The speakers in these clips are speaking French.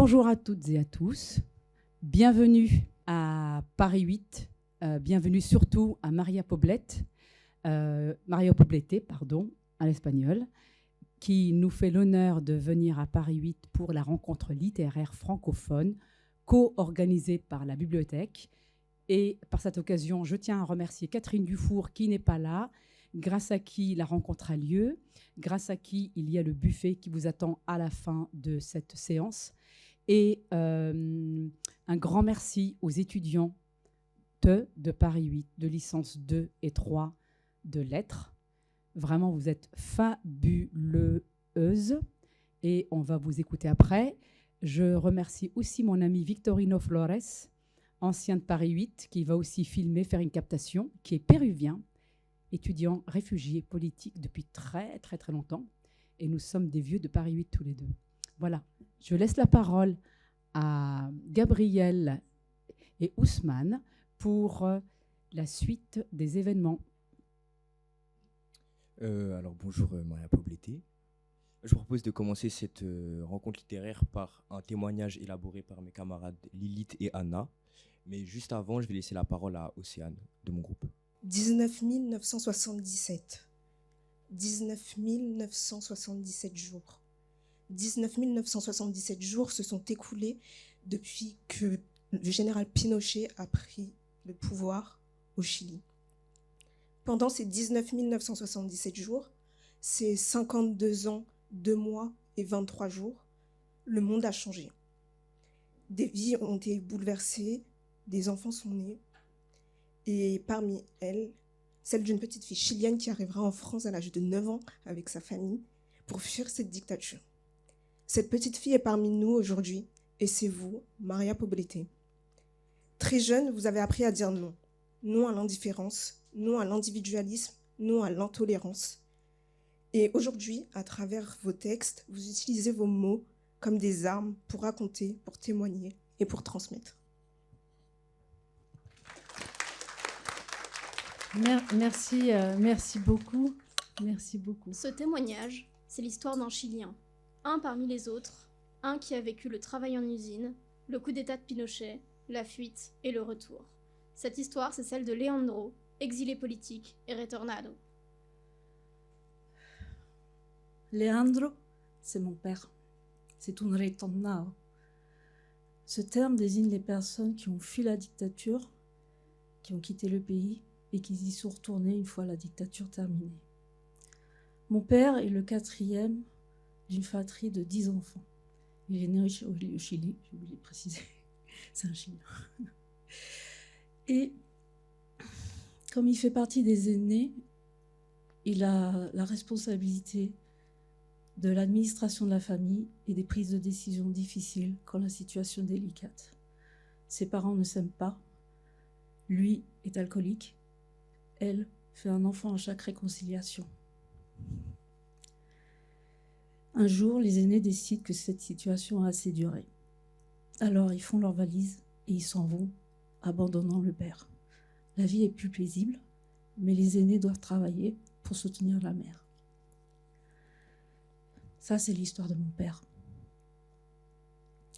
Bonjour à toutes et à tous. Bienvenue à Paris 8. Bienvenue surtout à Maria Poblete, à l'espagnol, qui nous fait l'honneur de venir à Paris 8 pour la rencontre littéraire francophone co-organisée par la bibliothèque. Et par cette occasion, je tiens à remercier Catherine Dufour qui n'est pas là, grâce à qui la rencontre a lieu, grâce à qui il y a le buffet qui vous attend à la fin de cette séance. Et un grand merci aux étudiants de Paris 8, de licence 2 et 3 de lettres. Vraiment, vous êtes fabuleuses et on va vous écouter après. Je remercie aussi mon ami Victorino Flores, ancien de Paris 8, qui va aussi filmer, faire une captation, qui est péruvien, étudiant réfugié politique depuis très, très, très longtemps. Et nous sommes des vieux de Paris 8 tous les deux. Voilà, je laisse la parole à Gabriel et Ousmane pour la suite des événements. Alors bonjour Maria Poblete. Je vous propose de commencer cette rencontre littéraire par un témoignage élaboré par mes camarades Lilith et Anna. Mais juste avant, je vais laisser la parole à Océane de mon groupe. 19 977. 19 977 jours. 19 977 jours se sont écoulés depuis que le général Pinochet a pris le pouvoir au Chili. Pendant ces 19 977 jours, ces 52 ans, 2 mois et 23 jours, le monde a changé. Des vies ont été bouleversées, des enfants sont nés, et parmi elles, celle d'une petite fille chilienne qui arrivera en France à l'âge de 9 ans avec sa famille pour fuir cette dictature. Cette petite fille est parmi nous aujourd'hui, et c'est vous, Maria Poblete. Très jeune, vous avez appris à dire non. Non à l'indifférence, non à l'individualisme, non à l'intolérance. Et aujourd'hui, à travers vos textes, vous utilisez vos mots comme des armes pour raconter, pour témoigner et pour transmettre. Merci beaucoup. Merci beaucoup. Ce témoignage, c'est l'histoire d'un Chilien. Un parmi les autres, un qui a vécu le travail en usine, le coup d'état de Pinochet, la fuite et le retour. Cette histoire, c'est celle de Leandro, exilé politique et retornado. Leandro, c'est mon père. C'est un retornado. Ce terme désigne les personnes qui ont fui la dictature, qui ont quitté le pays et qui y sont retournés une fois la dictature terminée. Mon père est le 4e d'une fratrie de 10 enfants. Il est né au Chili, j'ai oublié de préciser, c'est un Chilien. Et comme il fait partie des aînés, il a la responsabilité de l'administration de la famille et des prises de décisions difficiles quand la situation est délicate. Ses parents ne s'aiment pas. Lui est alcoolique. Elle fait un enfant à chaque réconciliation. Un jour, les aînés décident que cette situation a assez duré. Alors, ils font leurs valises et ils s'en vont, abandonnant le père. La vie est plus paisible, mais les aînés doivent travailler pour soutenir la mère. Ça, c'est l'histoire de mon père.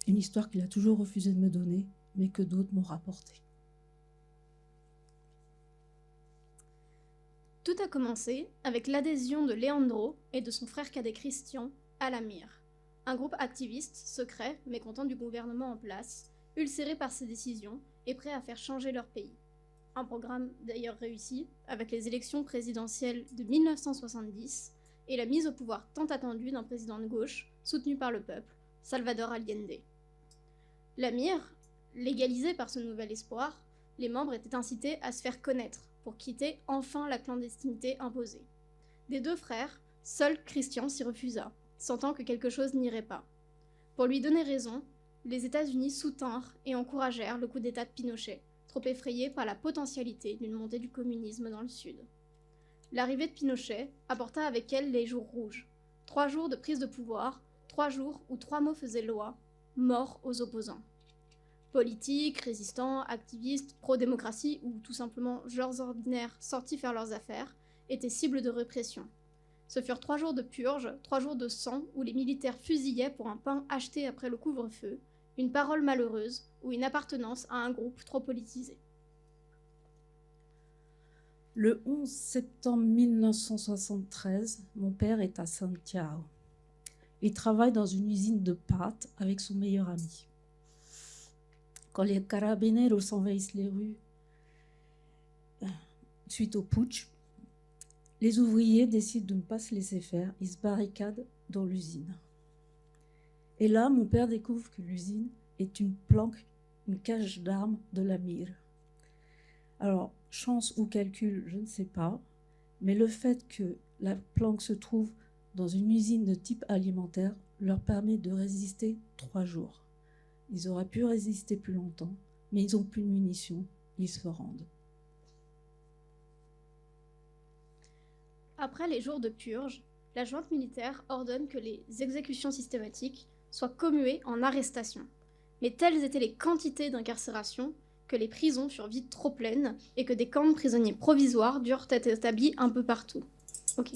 Une histoire qu'il a toujours refusé de me donner, mais que d'autres m'ont rapportée. Tout a commencé avec l'adhésion de Leandro et de son frère cadet Christian à la MIR, un groupe activiste, secret, mécontent du gouvernement en place, ulcéré par ses décisions et prêt à faire changer leur pays. Un programme d'ailleurs réussi, avec les élections présidentielles de 1970 et la mise au pouvoir tant attendue d'un président de gauche, soutenu par le peuple, Salvador Allende. La MIR, légalisée par ce nouvel espoir, les membres étaient incités à se faire connaître pour quitter enfin la clandestinité imposée. Des 2 frères, seul Christian s'y refusa, sentant que quelque chose n'irait pas. Pour lui donner raison, les États-Unis soutinrent et encouragèrent le coup d'état de Pinochet, trop effrayé par la potentialité d'une montée du communisme dans le Sud. L'arrivée de Pinochet apporta avec elle les jours rouges. 3 jours de prise de pouvoir, 3 jours où 3 mots faisaient loi, mort aux opposants. Politiques, résistants, activistes, pro-démocratie ou tout simplement gens ordinaires sortis faire leurs affaires étaient cibles de répression. Ce furent 3 jours de purge, 3 jours de sang, où les militaires fusillaient pour un pain acheté après le couvre-feu, une parole malheureuse ou une appartenance à un groupe trop politisé. Le 11 septembre 1973, mon père est à Santiago. Il travaille dans une usine de pâtes avec son meilleur ami. Quand les carabineros envahissent les rues suite au putsch, les ouvriers décident de ne pas se laisser faire. Ils se barricadent dans l'usine. Et là, mon père découvre que l'usine est une planque, une cage d'armes de la mire. Alors, chance ou calcul, je ne sais pas, mais le fait que la planque se trouve dans une usine de type alimentaire leur permet de résister 3 jours. Ils auraient pu résister plus longtemps, mais ils n'ont plus de munitions, ils se rendent. Après les jours de purge, la junte militaire ordonne que les exécutions systématiques soient commuées en arrestations. Mais telles étaient les quantités d'incarcération que les prisons furent vite trop pleines et que des camps de prisonniers provisoires durent être établis un peu partout. Ok.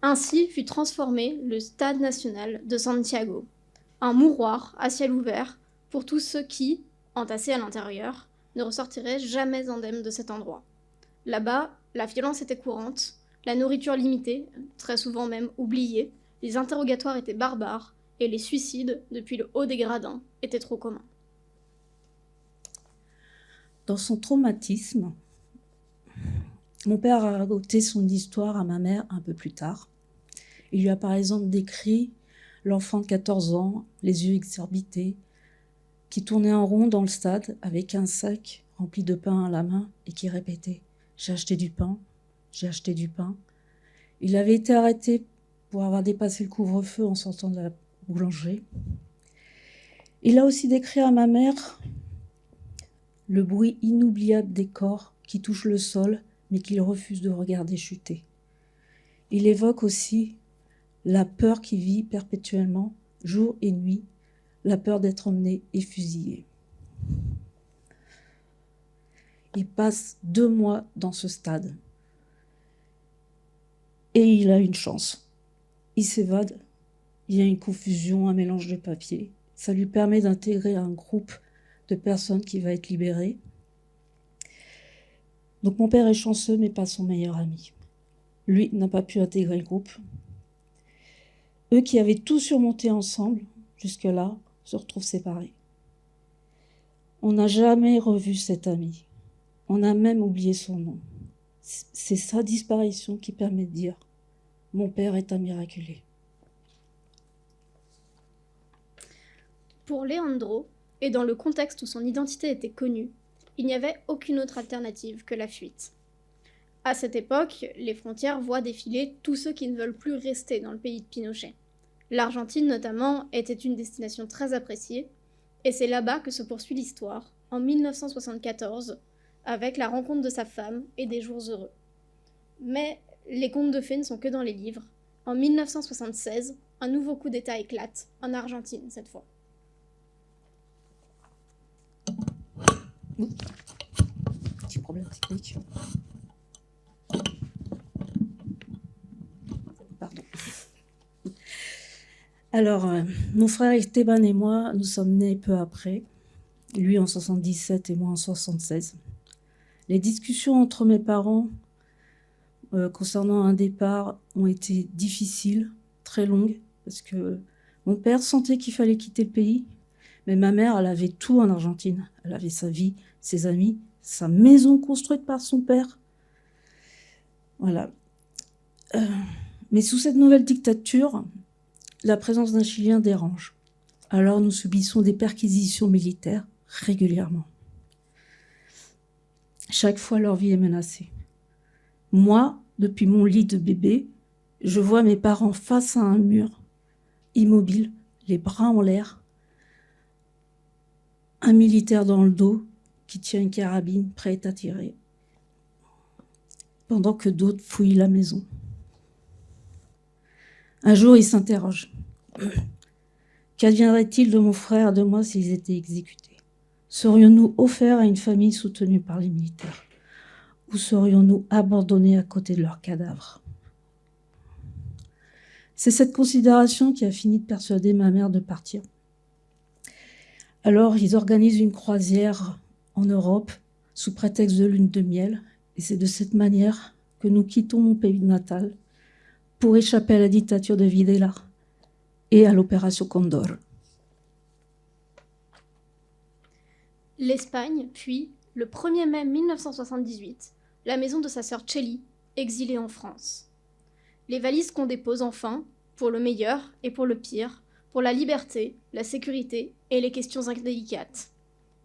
Ainsi fut transformé le Stade national de Santiago, un mouroir à ciel ouvert pour tous ceux qui, entassés à l'intérieur, ne ressortiraient jamais indemnes de cet endroit. Là-bas, la violence était courante, la nourriture limitée, très souvent même oubliée, les interrogatoires étaient barbares et les suicides, depuis le haut des gradins, étaient trop communs. Dans son traumatisme, mon père a raconté son histoire à ma mère un peu plus tard. Il lui a par exemple décrit l'enfant de 14 ans, les yeux exorbités, qui tournait en rond dans le stade avec un sac rempli de pain à la main et qui répétait « J'ai acheté du pain, j'ai acheté du pain ». Il avait été arrêté pour avoir dépassé le couvre-feu en sortant de la boulangerie. Il a aussi décrit à ma mère le bruit inoubliable des corps qui touchent le sol mais qu'il refuse de regarder chuter. Il évoque aussi la peur qu'il vit perpétuellement, jour et nuit, la peur d'être emmené et fusillé. Il passe 2 mois dans ce stade. Et il a une chance. Il s'évade, il y a une confusion, un mélange de papiers. Ça lui permet d'intégrer un groupe de personnes qui va être libéré. Donc mon père est chanceux, mais pas son meilleur ami. Lui n'a pas pu intégrer le groupe. Eux qui avaient tout surmonté ensemble, jusque-là, se retrouvent séparés. On n'a jamais revu cet ami. On a même oublié son nom. C'est sa disparition qui permet de dire « Mon père est un miraculé ». Pour Leandro, et dans le contexte où son identité était connue, il n'y avait aucune autre alternative que la fuite. À cette époque, les frontières voient défiler tous ceux qui ne veulent plus rester dans le pays de Pinochet. L'Argentine, notamment, était une destination très appréciée, et c'est là-bas que se poursuit l'histoire, en 1974, avec la rencontre de sa femme et des jours heureux. Mais les contes de fées ne sont que dans les livres. En 1976, un nouveau coup d'État éclate, en Argentine cette fois. Petit problème technique. Pardon. Alors, mon frère Esteban et moi, nous sommes nés peu après. Lui en 77 et moi en 76. Les discussions entre mes parents concernant un départ ont été difficiles, très longues, parce que mon père sentait qu'il fallait quitter le pays, mais ma mère, elle avait tout en Argentine. Elle avait sa vie, ses amis, sa maison construite par son père. Voilà. Mais sous cette nouvelle dictature, la présence d'un Chilien dérange. Alors nous subissons des perquisitions militaires régulièrement. Chaque fois, leur vie est menacée. Moi, depuis mon lit de bébé, je vois mes parents face à un mur, immobiles, les bras en l'air, un militaire dans le dos qui tient une carabine prête à tirer, pendant que d'autres fouillent la maison. Un jour, ils s'interrogent. Qu'adviendrait-il de mon frère et de moi s'ils étaient exécutés? Serions-nous offerts à une famille soutenue par les militaires? Ou serions-nous abandonnés à côté de leurs cadavres? C'est cette considération qui a fini de persuader ma mère de partir. Alors, ils organisent une croisière en Europe sous prétexte de lune de miel. Et c'est de cette manière que nous quittons mon pays natal pour échapper à la dictature de Videla et à l'opération Condor. L'Espagne, puis, le 1er mai 1978, la maison de sa sœur Tchélie, exilée en France. Les valises qu'on dépose enfin, pour le meilleur et pour le pire, pour la liberté, la sécurité et les questions indélicates.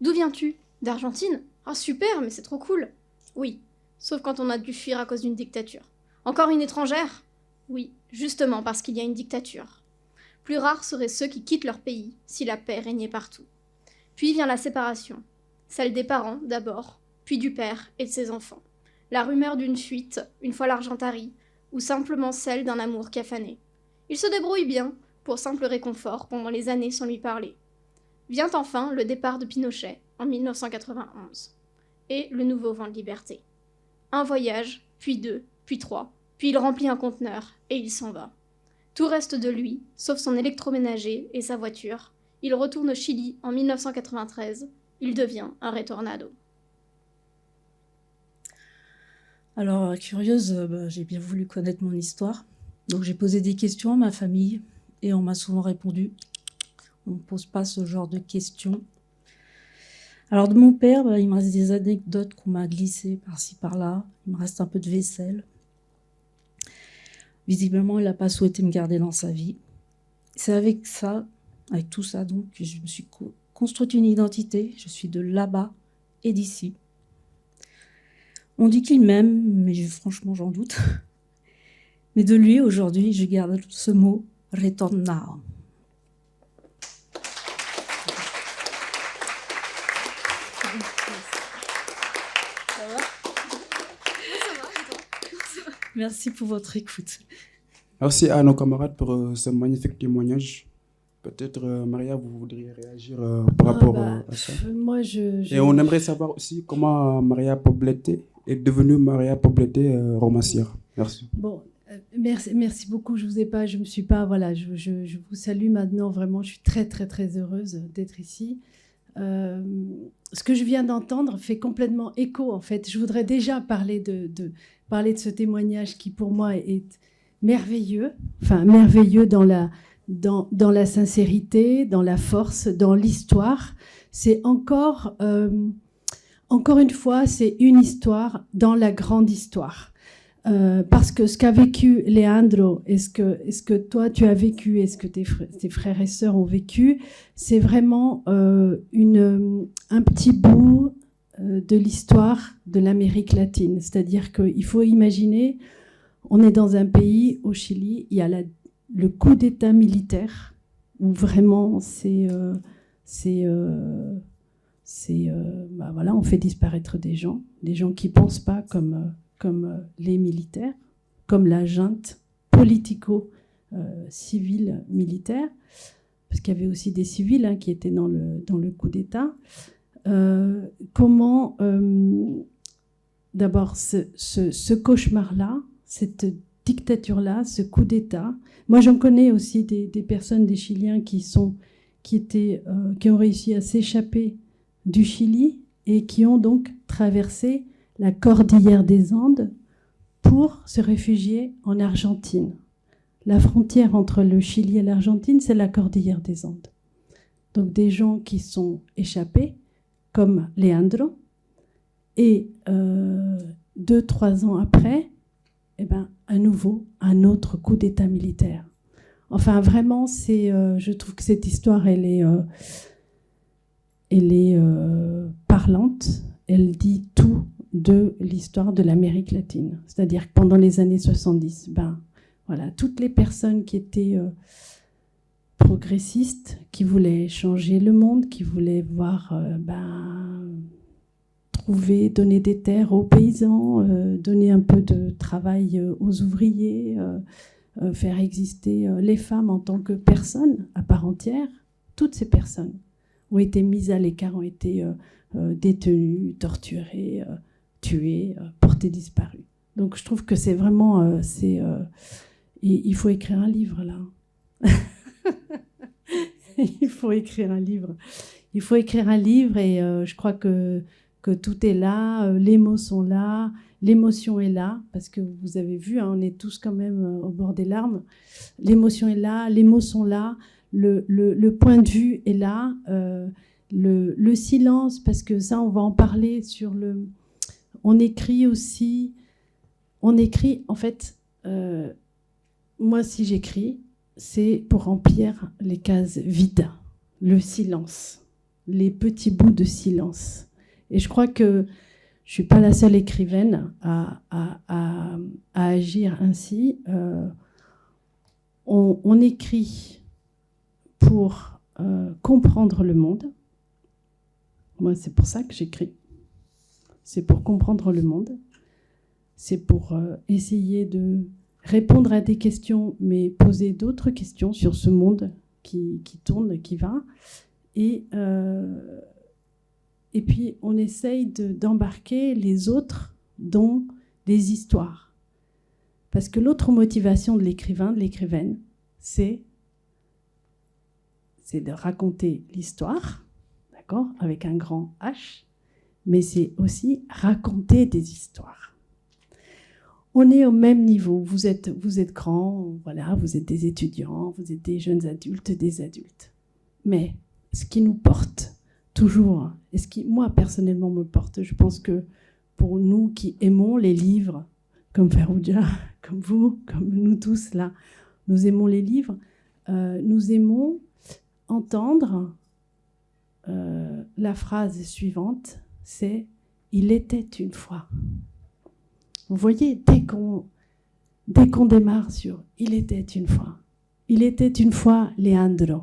D'où viens-tu? D'Argentine? Ah super, mais c'est trop cool. Oui, sauf quand on a dû fuir à cause d'une dictature. Encore une étrangère? Oui, justement parce qu'il y a une dictature. Plus rares seraient ceux qui quittent leur pays si la paix régnait partout. Puis vient la séparation, celle des parents d'abord, puis du père et de ses enfants. La rumeur d'une fuite, une fois l'Argentarie, ou simplement celle d'un amour cafané. Il se débrouille bien, pour simple réconfort, pendant les années sans lui parler. Vient enfin le départ de Pinochet, en 1991, et le nouveau vent de liberté. Un voyage, puis deux, puis trois, puis il remplit un conteneur, et il s'en va. Tout reste de lui, sauf son électroménager et sa voiture. Il retourne au Chili en 1993. Il devient un retornado. Alors, curieuse, j'ai bien voulu connaître mon histoire. Donc, j'ai posé des questions à ma famille et on m'a souvent répondu. On ne pose pas ce genre de questions. Alors, de mon père, il me reste des anecdotes qu'on m'a glissées par-ci, par-là. Il me reste un peu de vaisselle. Visiblement, il n'a pas souhaité me garder dans sa vie. C'est avec ça, avec tout ça, donc, que je me suis construite une identité. Je suis de là-bas et d'ici. On dit qu'il m'aime, mais franchement, j'en doute. Mais de lui, aujourd'hui, je garde ce mot « retornao ». Merci pour votre écoute. Merci à nos camarades pour ce magnifique témoignage. Peut-être, Maria, vous voudriez réagir par rapport à ça. Moi, Et on aimerait savoir aussi comment Maria Poblete est devenue Maria Poblete romancière. Merci. Bon, merci beaucoup. Je me suis pas, voilà, je vous salue maintenant. Vraiment, je suis très, très, très heureuse d'être ici. Ce que je viens d'entendre fait complètement écho, en fait. Je voudrais déjà parler de ce témoignage qui, pour moi, est merveilleux. Enfin, merveilleux dans la sincérité, dans la force, dans l'histoire. C'est encore une fois, c'est une histoire dans la grande histoire. Parce que ce qu'a vécu Leandro, et ce que toi tu as vécu, et ce que tes frères et sœurs ont vécu, c'est vraiment un petit bout de l'histoire de l'Amérique latine. C'est-à-dire qu'il faut imaginer, on est dans un pays, au Chili, il y a le coup d'État militaire, où vraiment voilà, on fait disparaître des gens qui ne pensent pas comme les militaires, comme la junte politico-civile militaire, parce qu'il y avait aussi des civils qui étaient dans le coup d'État. Comment, d'abord, ce cauchemar-là, cette dictature-là, ce coup d'État. Moi, j'en connais aussi des personnes, des Chiliens qui ont réussi à s'échapper du Chili et qui ont donc traversé la cordillère des Andes pour se réfugier en Argentine. La frontière entre le Chili et l'Argentine, c'est la cordillère des Andes. Donc des gens qui sont échappés, comme Leandro, et 2-3 ans après, à nouveau, un autre coup d'État militaire. Enfin, vraiment, je trouve que cette histoire, elle est parlante. Elle dit tout de l'histoire de l'Amérique latine. C'est-à-dire que pendant les années 70, voilà, toutes les personnes qui étaient progressistes, qui voulaient changer le monde, qui voulaient voir, donner des terres aux paysans, donner un peu de travail aux ouvriers, faire exister les femmes en tant que personnes à part entière, toutes ces personnes ont été mises à l'écart, ont été détenues, torturées, tuées, portées disparues. Donc je trouve que c'est vraiment... Et il faut écrire un livre, là. Il faut écrire un livre. Il faut écrire un livre et je crois que tout est là, les mots sont là, l'émotion est là, parce que vous avez vu, hein, on est tous quand même au bord des larmes. L'émotion est là, les mots sont là, le point de vue est là, le silence, parce que ça, on va en parler sur le... On écrit aussi... On écrit, en fait... moi, si j'écris, c'est pour remplir les cases vides, le silence, les petits bouts de silence. Et je crois que je ne suis pas la seule écrivaine à agir ainsi. On écrit pour comprendre le monde. Moi, c'est pour ça que j'écris. C'est pour comprendre le monde. C'est pour essayer de répondre à des questions, mais poser d'autres questions sur ce monde qui tourne, qui va. Et puis, on essaye d'embarquer les autres dans des histoires. Parce que l'autre motivation de l'écrivain, de l'écrivaine, c'est de raconter l'histoire, d'accord, avec un grand H, mais c'est aussi raconter des histoires. On est au même niveau. Vous êtes grands, voilà, vous êtes des étudiants, vous êtes des jeunes adultes, des adultes. Mais ce qui nous porte toujours, et ce qui, moi, personnellement, me porte, je pense que pour nous qui aimons les livres, comme Farouja, comme vous, comme nous tous là, nous aimons les livres, nous aimons entendre la phrase suivante, c'est « Il était une fois ». Vous voyez, dès qu'on démarre sur « Il était une fois Leandro »,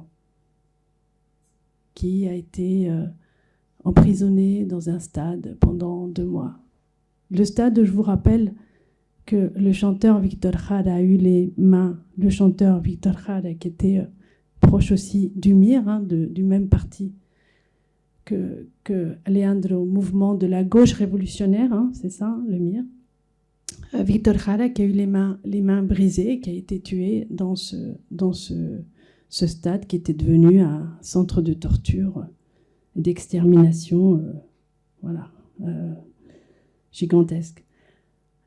qui a été emprisonné dans un stade pendant 2 mois. Le stade, je vous rappelle que le chanteur Victor Jara a eu les mains, le chanteur Victor Jara qui était proche aussi du MIR, hein, du même parti que Leandro, mouvement de la gauche révolutionnaire, hein, c'est ça, le MIR. Victor Jara qui a eu les mains brisées, qui a été tué dans ce stade qui était devenu un centre de torture, d'extermination, voilà, gigantesque.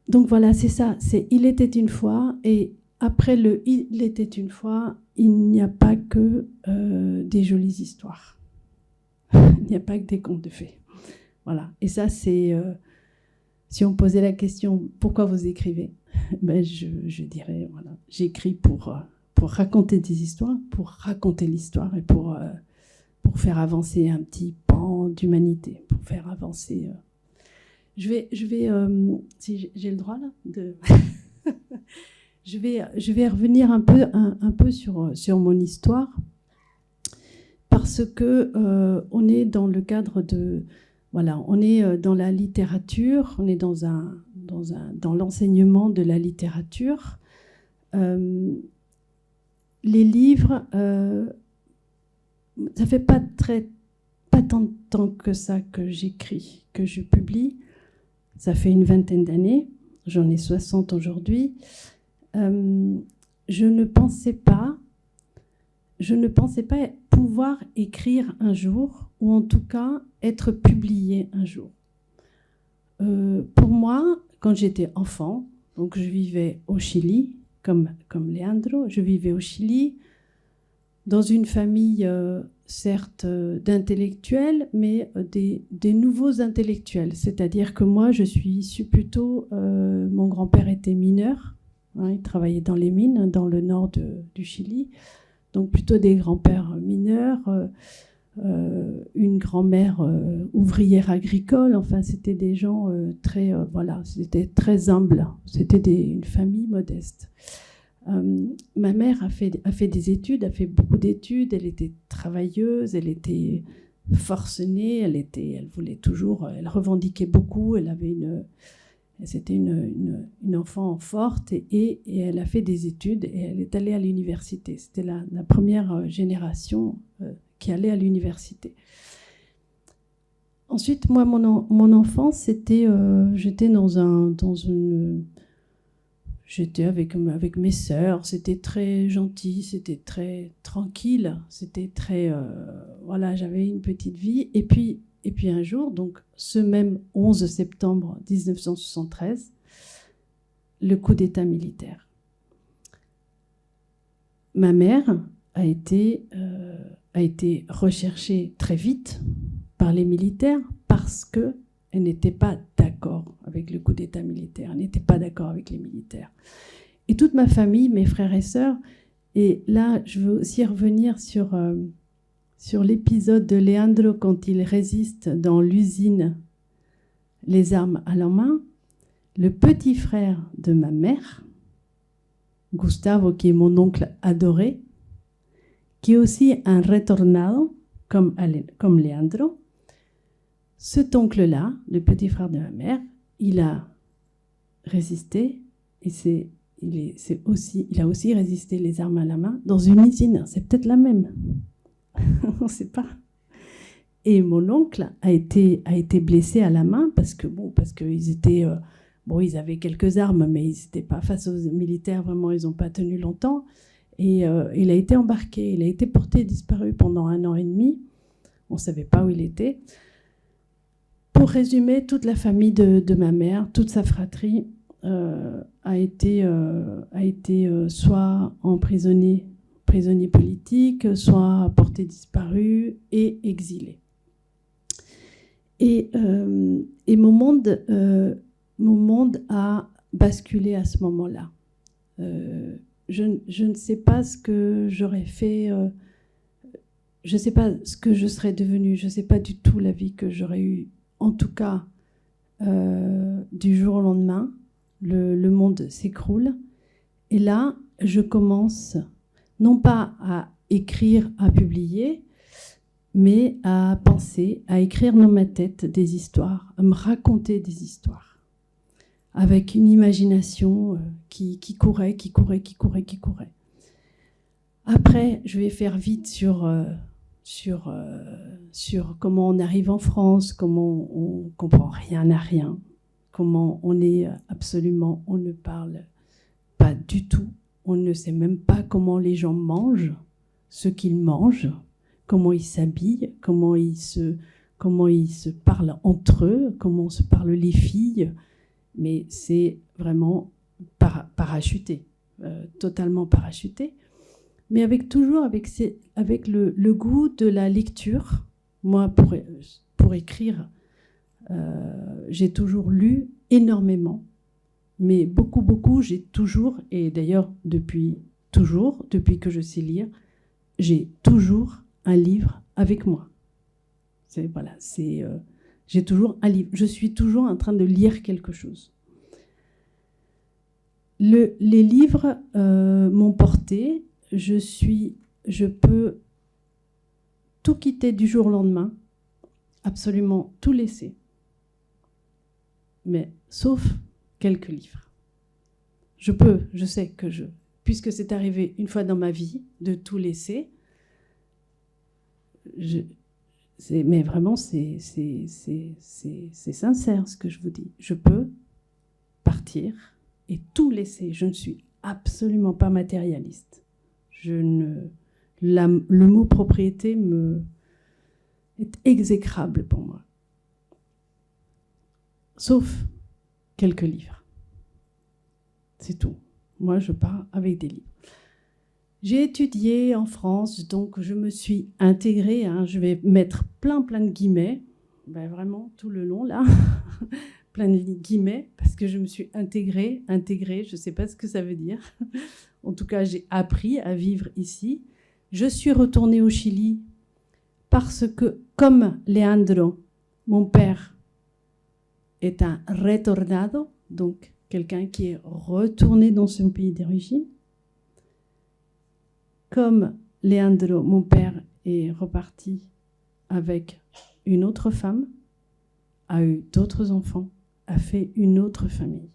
Donc voilà, c'est ça, c'est « Il était une fois » et après le « Il était une fois », il n'y a pas que des jolies histoires. Il n'y a pas que des contes de fées. Voilà, et ça c'est... si on posait la question « Pourquoi vous écrivez ?» ben je dirais, voilà, j'écris pour raconter des histoires, pour raconter l'histoire et pour faire avancer un petit pan d'humanité, pour faire avancer... Je vais si j'ai le droit là de... je vais revenir un peu sur mon histoire parce que on est dans le cadre de... Voilà, on est dans la littérature, on est dans l'enseignement de la littérature. Les livres, ça fait pas tant de temps que ça que j'écris, que je publie. Ça fait une 20aine d'années, j'en ai 60 aujourd'hui. Je ne pensais pas pouvoir écrire un jour, ou en tout cas être publié un jour. Pour moi, quand j'étais enfant, donc je vivais au Chili, comme Leandro, je vivais au Chili, dans une famille certes d'intellectuels, mais des nouveaux intellectuels. C'est-à-dire que moi, je suis issue plutôt... mon grand-père était mineur, hein, il travaillait dans les mines, dans le nord du Chili, donc plutôt des grands-pères mineurs, une grand-mère ouvrière agricole, enfin c'était des gens très... voilà, c'était très humble, c'était une famille modeste. Ma mère a fait des études, a fait beaucoup d'études, elle était travailleuse, elle était forcenée, elle voulait toujours, elle revendiquait beaucoup, c'était une enfant forte et elle a fait des études et elle est allée à l'université. C'était la première génération qui allait à l'université. Ensuite, moi, mon enfance, j'étais dans une... j'étais avec mes sœurs, c'était très gentil, c'était très tranquille, c'était très... voilà, j'avais une petite vie. Et puis un jour, donc ce même 11 septembre 1973, le coup d'État militaire. Ma mère a été recherchée très vite par les militaires parce qu'elle n'était pas d'accord avec le coup d'État militaire, elle n'était pas d'accord avec les militaires. Et toute ma famille, mes frères et sœurs, et là je veux aussi revenir sur l'épisode de Leandro quand il résiste dans l'usine, les armes à la main. Le petit frère de ma mère, Gustavo, qui est mon oncle adoré, qui est aussi un retornado, comme Leandro, cet oncle-là, le petit frère de ma mère, il a résisté, et il a aussi résisté les armes à la main dans une usine. C'est peut-être la même. On ne sait pas. Et mon oncle a été blessé à la main parce qu'ils étaient... ils avaient quelques armes, mais ils n'étaient pas face aux militaires, vraiment, ils n'ont pas tenu longtemps. Et il a été embarqué, il a été porté disparu pendant 1 an et demi. On ne savait pas où il était. Pour résumer, toute la famille de ma mère, toute sa fratrie a été soit emprisonnée, prisonnier politique, soit porté disparu et exilé. Et mon monde a basculé à ce moment-là. Je ne sais pas ce que j'aurais fait, je ne sais pas ce que je serais devenue, je ne sais pas du tout la vie que j'aurais eue. En tout cas, du jour au lendemain, le monde s'écroule. Et là, je commence non pas à écrire, à publier, mais à penser, à écrire dans ma tête des histoires, à me raconter des histoires, avec une imagination qui courait. Après, je vais faire vite sur comment on arrive en France, comment on comprend rien à rien, comment on ne parle pas du tout, on ne sait même pas comment les gens mangent, ce qu'ils mangent, comment ils s'habillent, comment ils se parlent entre eux, comment se parlent les filles, mais c'est vraiment parachuté, totalement parachuté. Mais toujours avec le goût de la lecture. Moi, pour écrire, j'ai toujours lu énormément, mais beaucoup, j'ai toujours, et d'ailleurs depuis que je sais lire, j'ai toujours un livre avec moi. J'ai toujours un livre. Je suis toujours en train de lire quelque chose. Les livres m'ont porté. Je peux tout quitter du jour au lendemain, absolument tout laisser, mais sauf quelques livres. Je sais puisque c'est arrivé une fois dans ma vie de tout laisser, mais vraiment c'est sincère ce que je vous dis. Je peux partir et tout laisser. Je ne suis absolument pas matérialiste. Le mot propriété est exécrable pour moi. Sauf quelques livres. C'est tout. Moi, je pars avec des livres. J'ai étudié en France, donc je me suis intégrée. Je vais mettre plein de guillemets, vraiment tout le long là, plein de guillemets, parce que je me suis intégrée, je ne sais pas ce que ça veut dire. En tout cas, j'ai appris à vivre ici. Je suis retournée au Chili parce que, comme Leandro, mon père est un retornado, donc quelqu'un qui est retourné dans son pays d'origine. Comme Leandro, mon père, est reparti avec une autre femme, a eu d'autres enfants, a fait une autre famille.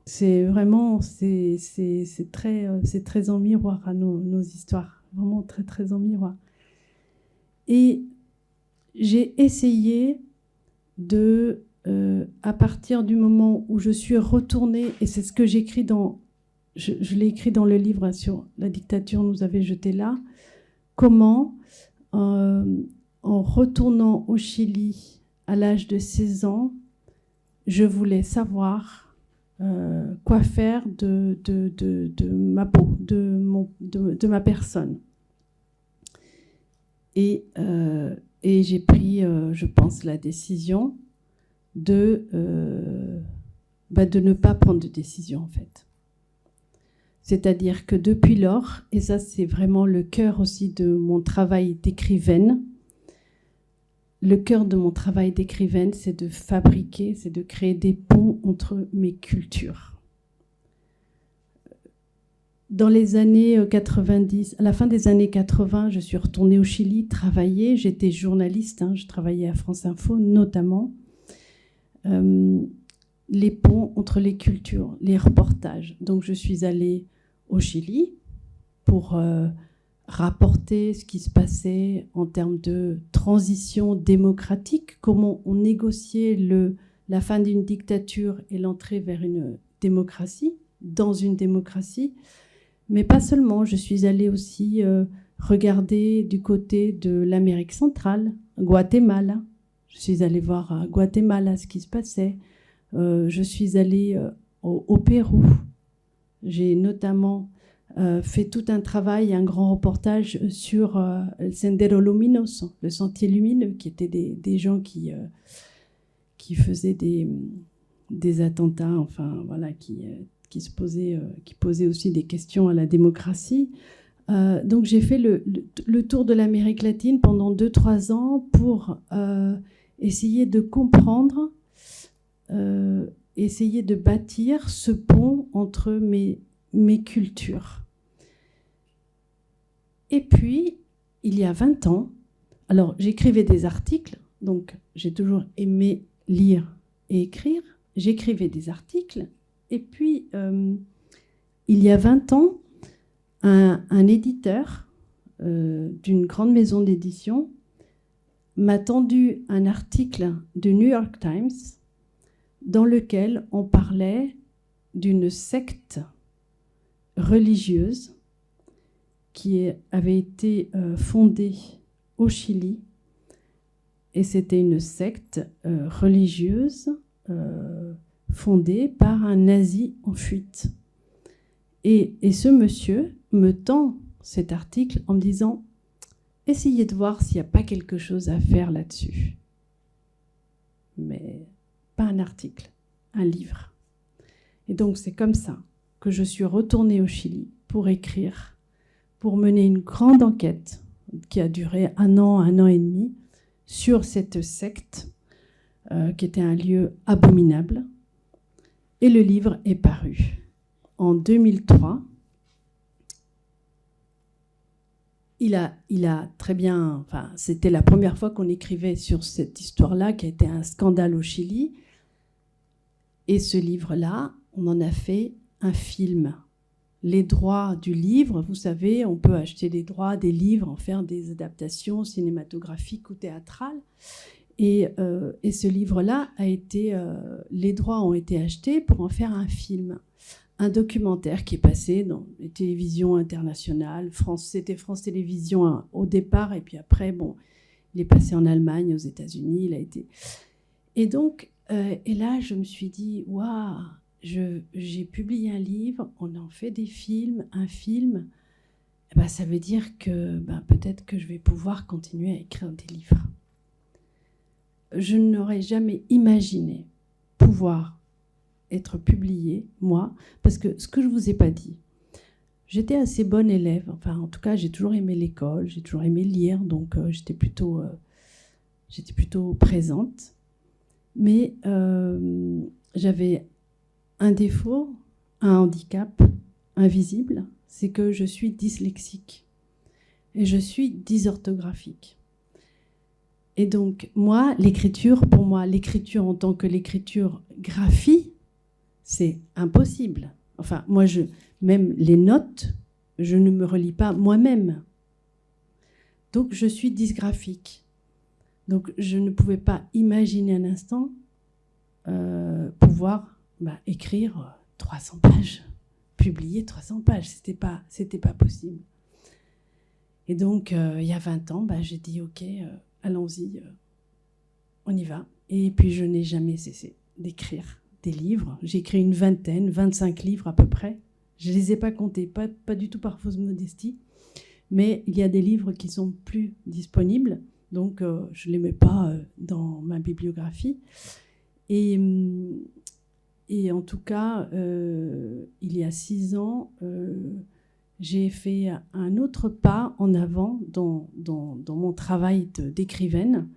C'est vraiment, c'est très en miroir à nos histoires, vraiment très en miroir. Et j'ai essayé de à partir du moment où je suis retournée, et c'est ce que j'écris je l'ai écrit dans le livre sur la dictature nous avait jeté là, comment, en retournant au Chili à l'âge de 16 ans, je voulais savoir quoi faire de ma peau, de ma personne. Et j'ai pris, je pense, la décision de ne pas prendre de décision, en fait. C'est-à-dire que depuis lors, et ça c'est vraiment le cœur aussi de mon travail d'écrivaine, le cœur de mon travail d'écrivaine, c'est de fabriquer, c'est de créer des ponts entre mes cultures. Dans les années 90, à la fin des années 80, je suis retournée au Chili travailler. J'étais journaliste, je travaillais à France Info notamment. Les ponts entre les cultures, les reportages. Donc je suis allée au Chili pour rapporter ce qui se passait en termes de transition démocratique, comment on négociait la fin d'une dictature et l'entrée vers une démocratie, dans une démocratie. Mais pas seulement, je suis allée aussi regarder du côté de l'Amérique centrale, Guatemala. Je suis allée voir à Guatemala ce qui se passait. Je suis allée au Pérou. J'ai notamment fait tout un travail, un grand reportage sur le Sendero Luminoso, le sentier lumineux, qui étaient des gens qui faisaient des attentats, enfin voilà, qui posaient aussi des questions à la démocratie. Donc j'ai fait le tour de l'Amérique latine pendant 2-3 ans pour essayer de comprendre, essayer de bâtir ce pont entre mes cultures. Et puis, il y a 20 ans, alors j'écrivais des articles, donc j'ai toujours aimé lire et écrire. J'écrivais des articles, et puis il y a 20 ans, un éditeur d'une grande maison d'édition m'a tendu un article du New York Times dans lequel on parlait d'une secte religieuse qui avait été fondée au Chili. Et c'était une secte religieuse fondée par un nazi en fuite. Et ce monsieur me tend cet article en me disant « Essayez de voir s'il n'y a pas quelque chose à faire là-dessus. » Mais pas un article, un livre. Et donc c'est comme ça que je suis retournée au Chili pour écrire, pour mener une grande enquête qui a duré 1 an et demi sur cette secte qui était un lieu abominable. Et le livre est paru en 2003. Il a très bien... Enfin, c'était la première fois qu'on écrivait sur cette histoire-là, qui a été un scandale au Chili. Et ce livre-là, on en a fait un film. Les droits du livre, vous savez, on peut acheter les droits des livres, en faire des adaptations cinématographiques ou théâtrales. Et ce livre-là les droits ont été achetés pour en faire un film, un documentaire qui est passé dans les télévisions internationales. C'était France Télévisions au départ, et puis après, bon, il est passé en Allemagne, aux États-Unis, il a été. Et donc, et là, je me suis dit, waouh, j'ai publié un livre, on en fait des films, un film. Eh ben, ça veut dire que peut-être que je vais pouvoir continuer à écrire des livres. Je n'aurais jamais imaginé pouvoir être publiée, moi, parce que ce que je ne vous ai pas dit, j'étais assez bonne élève. Enfin, en tout cas, j'ai toujours aimé l'école, j'ai toujours aimé lire, donc j'étais plutôt présente. Mais j'avais un défaut, un handicap invisible, c'est que je suis dyslexique et je suis dysorthographique. Et donc, pour moi, l'écriture en tant que l'écriture graphie, c'est impossible. Enfin, moi, même les notes, je ne me relis pas moi-même. Donc, je suis dysgraphique. Donc, je ne pouvais pas imaginer un instant pouvoir écrire 300 pages, publier 300 pages. C'était pas possible. Et donc, il y a 20 ans, j'ai dit, OK, allons-y, on y va. Et puis, je n'ai jamais cessé d'écrire des livres. J'ai écrit une vingtaine, 25 livres à peu près. Je ne les ai pas comptés, pas du tout par fausse modestie. Mais il y a des livres qui sont plus disponibles, donc je ne les mets pas dans ma bibliographie. Et en tout cas, il y a 6 ans, j'ai fait un autre pas en avant dans mon travail d'écrivaine.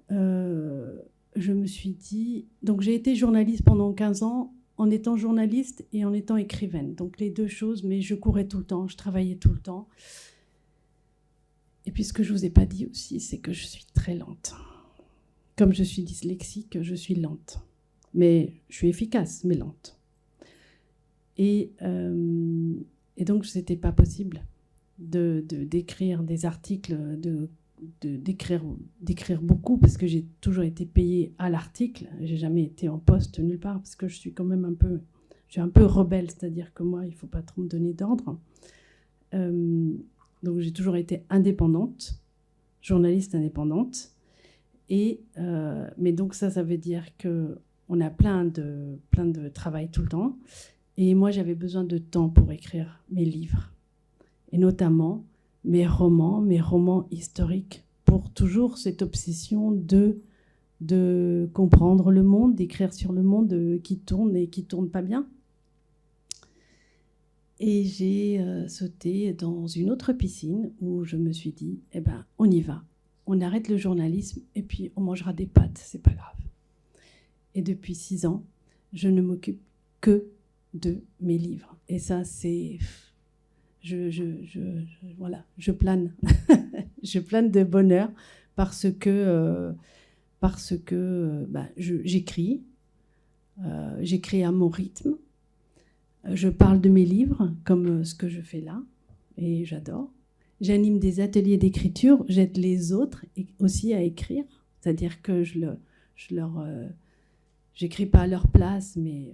Je me suis dit... Donc j'ai été journaliste pendant 15 ans, en étant journaliste et en étant écrivaine. Donc les deux choses, mais je courais tout le temps, je travaillais tout le temps. Et puis ce que je ne vous ai pas dit aussi, c'est que je suis très lente. Comme je suis dyslexique, je suis lente. Mais je suis efficace, mais lente. Et donc ce n'était pas possible d'écrire des articles, d'écrire beaucoup, parce que j'ai toujours été payée à l'article. J'ai jamais été en poste nulle part, parce que je suis quand même un peu rebelle, c'est-à-dire que moi, il ne faut pas trop me donner d'ordre. Donc j'ai toujours été indépendante, journaliste indépendante. Mais donc ça veut dire qu'on a plein de travail tout le temps. Et moi, j'avais besoin de temps pour écrire mes livres. Et notamment mes romans historiques, pour toujours cette obsession de comprendre le monde, d'écrire sur le monde qui tourne et qui tourne pas bien. Et j'ai sauté dans une autre piscine où je me suis dit, on y va. On arrête le journalisme et puis on mangera des pâtes, c'est pas grave. Et depuis 6 ans, je ne m'occupe que de mes livres. Et ça, c'est... Voilà, je plane. Je plane de bonheur parce que j'écris. J'écris à mon rythme. Je parle de mes livres, comme ce que je fais là, et j'adore. J'anime des ateliers d'écriture, j'aide les autres aussi à écrire, c'est-à-dire que j'écris pas à leur place, mais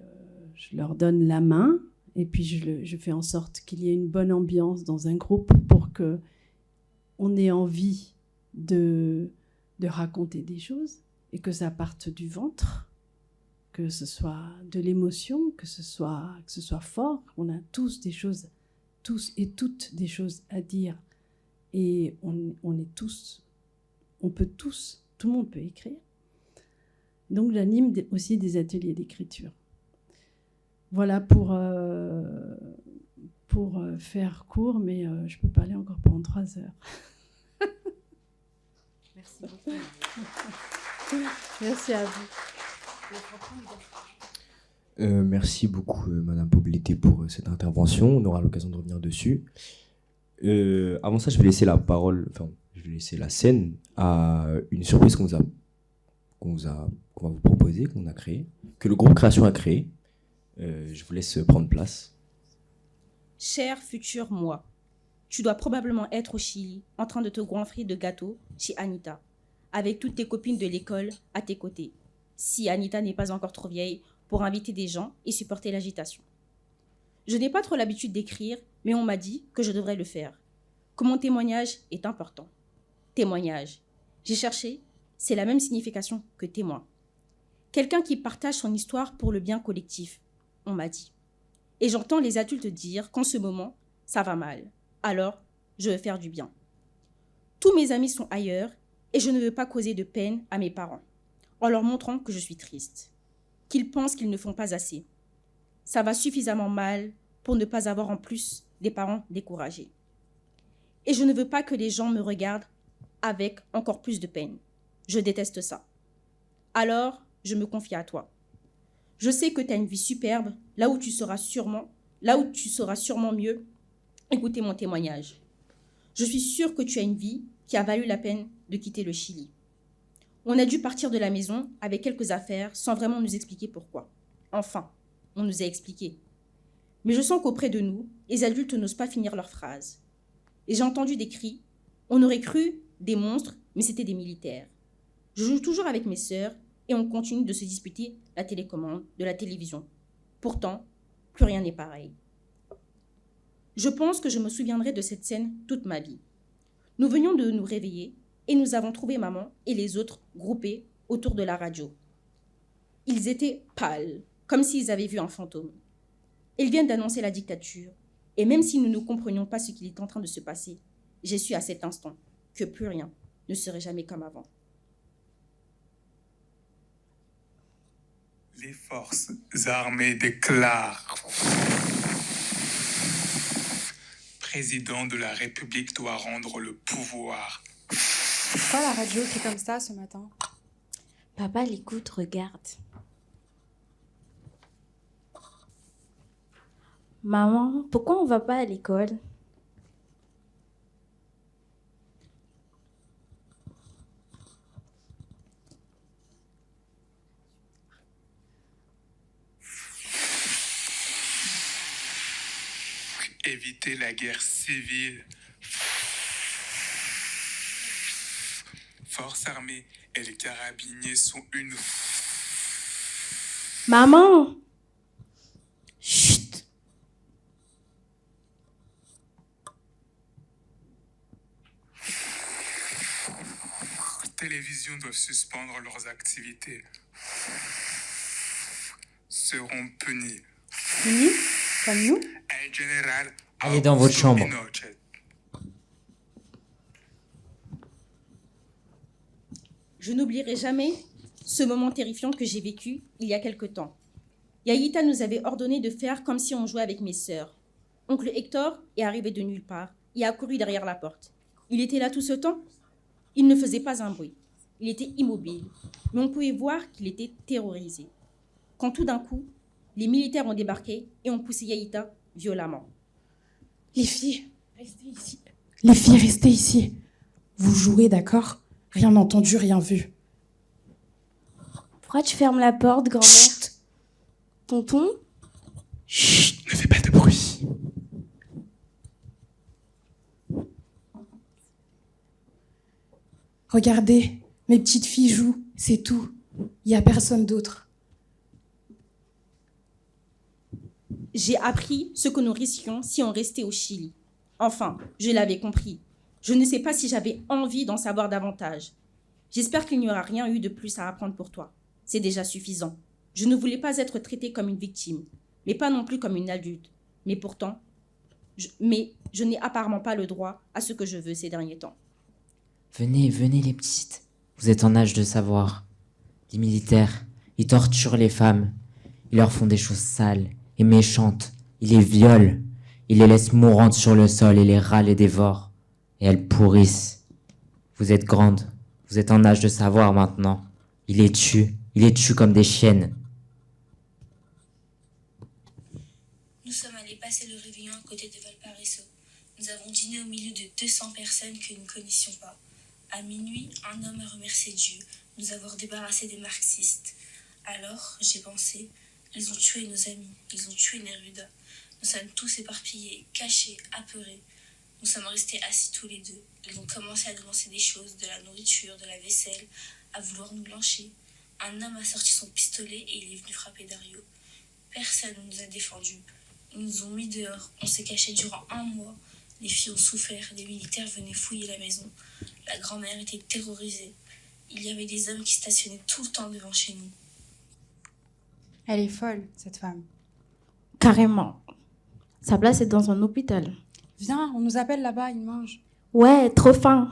je leur donne la main, et puis je fais en sorte qu'il y ait une bonne ambiance dans un groupe pour qu'on ait envie de raconter des choses, et que ça parte du ventre, que ce soit de l'émotion, que ce soit fort. On a tous et toutes des choses à dire. Et tout le monde peut écrire. Donc j'anime aussi des ateliers d'écriture. Voilà pour faire court, mais je peux parler encore pendant 3 heures. Merci beaucoup. Merci à vous. Merci beaucoup, Madame Poblete, pour cette intervention. On aura l'occasion de revenir dessus. Avant ça, je vais laisser la scène à une surprise qu'on va vous proposer, qu'on a créée, que le groupe Création a créé. Je vous laisse prendre place. Cher futur moi, tu dois probablement être au Chili, en train de te goinfrer de gâteaux chez Anita, avec toutes tes copines de l'école à tes côtés. Si Anita n'est pas encore trop vieille pour inviter des gens et supporter l'agitation. Je n'ai pas trop l'habitude d'écrire, mais on m'a dit que je devrais le faire, que mon témoignage est important. Témoignage. J'ai cherché, c'est la même signification que témoin. Quelqu'un qui partage son histoire pour le bien collectif, on m'a dit. Et j'entends les adultes dire qu'en ce moment, ça va mal. Alors, je veux faire du bien. Tous mes amis sont ailleurs et je ne veux pas causer de peine à mes parents, en leur montrant que je suis triste, qu'ils pensent qu'ils ne font pas assez. Ça va suffisamment mal pour ne pas avoir en plus des parents découragés. Et je ne veux pas que les gens me regardent avec encore plus de peine. Je déteste ça. Alors, je me confie à toi. Je sais que tu as une vie superbe, là où tu seras sûrement mieux. Écoutez mon témoignage. Je suis sûre que tu as une vie qui a valu la peine de quitter le Chili. On a dû partir de la maison avec quelques affaires sans vraiment nous expliquer pourquoi. Enfin, on nous a expliqué. Mais je sens qu'auprès de nous, les adultes n'osent pas finir leurs phrases. Et j'ai entendu des cris. On aurait cru des monstres, mais c'était des militaires. Je joue toujours avec mes sœurs et on continue de se disputer la télécommande de la télévision. Pourtant, plus rien n'est pareil. Je pense que je me souviendrai de cette scène toute ma vie. Nous venions de nous réveiller et nous avons trouvé maman et les autres groupés autour de la radio. Ils étaient pâles, comme s'ils avaient vu un fantôme. Ils viennent d'annoncer la dictature, et même si nous ne comprenions pas ce qu'il est en train de se passer, j'ai su à cet instant que plus rien ne serait jamais comme avant. Les forces armées déclarent. Président de la République doit rendre le pouvoir. Pourquoi la radio fait comme ça ce matin? Papa l'écoute, regarde. Maman, pourquoi on va pas à l'école? Éviter la guerre civile. Forces armées et les carabiniers sont une... Maman! Chut! Télévisions doivent suspendre leurs activités. Seront punis. Punis? Comme nous? El général Allez dans votre chambre. Pinochet. Je n'oublierai jamais ce moment terrifiant que j'ai vécu il y a quelque temps. Yaïta nous avait ordonné de faire comme si on jouait avec mes sœurs. Oncle Hector est arrivé de nulle part et a couru derrière la porte. Il était là tout ce temps? Il ne faisait pas un bruit. Il était immobile, mais on pouvait voir qu'il était terrorisé. Quand tout d'un coup, les militaires ont débarqué et ont poussé Yaïta violemment. Les filles, restez ici. Les filles, restez ici. Vous jouez, d'accord? Rien entendu, rien vu. Pourquoi tu fermes la porte, grand-mère? Chut! Tonton? Chut! Ne fais pas de bruit. Regardez, mes petites filles jouent, c'est tout. Il n'y a personne d'autre. J'ai appris ce que nous risquions si on restait au Chili. Enfin, je l'avais compris. Je ne sais pas si j'avais envie d'en savoir davantage. J'espère qu'il n'y aura rien eu de plus à apprendre pour toi. C'est déjà suffisant. Je ne voulais pas être traitée comme une victime, mais pas non plus comme une adulte. Mais pourtant, je n'ai apparemment pas le droit à ce que je veux ces derniers temps. Venez, venez les petites. Vous êtes en âge de savoir. Les militaires, ils torturent les femmes. Ils leur font des choses sales et méchantes. Ils les violent. Ils les laissent mourantes sur le sol et les rats les dévorent. Et elles pourrissent. Vous êtes grandes. Vous êtes en âge de savoir maintenant. Ils les tuent. Ils les tuent comme des chiennes. Nous sommes allés passer le réveillon à côté de Valparaiso. Nous avons dîné au milieu de 200 personnes que nous ne connaissions pas. À minuit, un homme a remercié Dieu de nous avoir débarrassés des marxistes. Alors, j'ai pensé, ils ont tué nos amis, ils ont tué Neruda. Nous sommes tous éparpillés, cachés, apeurés. Nous sommes restés assis tous les deux. Ils ont commencé à nous lancer des choses, de la nourriture, de la vaisselle, à vouloir nous lyncher. Un homme a sorti son pistolet et il est venu frapper Dario. Personne ne nous a défendus. Ils nous ont mis dehors. On s'est caché durant 1 mois. Les filles ont souffert. Les militaires venaient fouiller la maison. La grand-mère était terrorisée. Il y avait des hommes qui stationnaient tout le temps devant chez nous. Elle est folle, cette femme. Carrément. Sa place est dans un hôpital. Viens, on nous appelle là-bas, ils mangent. Ouais, trop faim.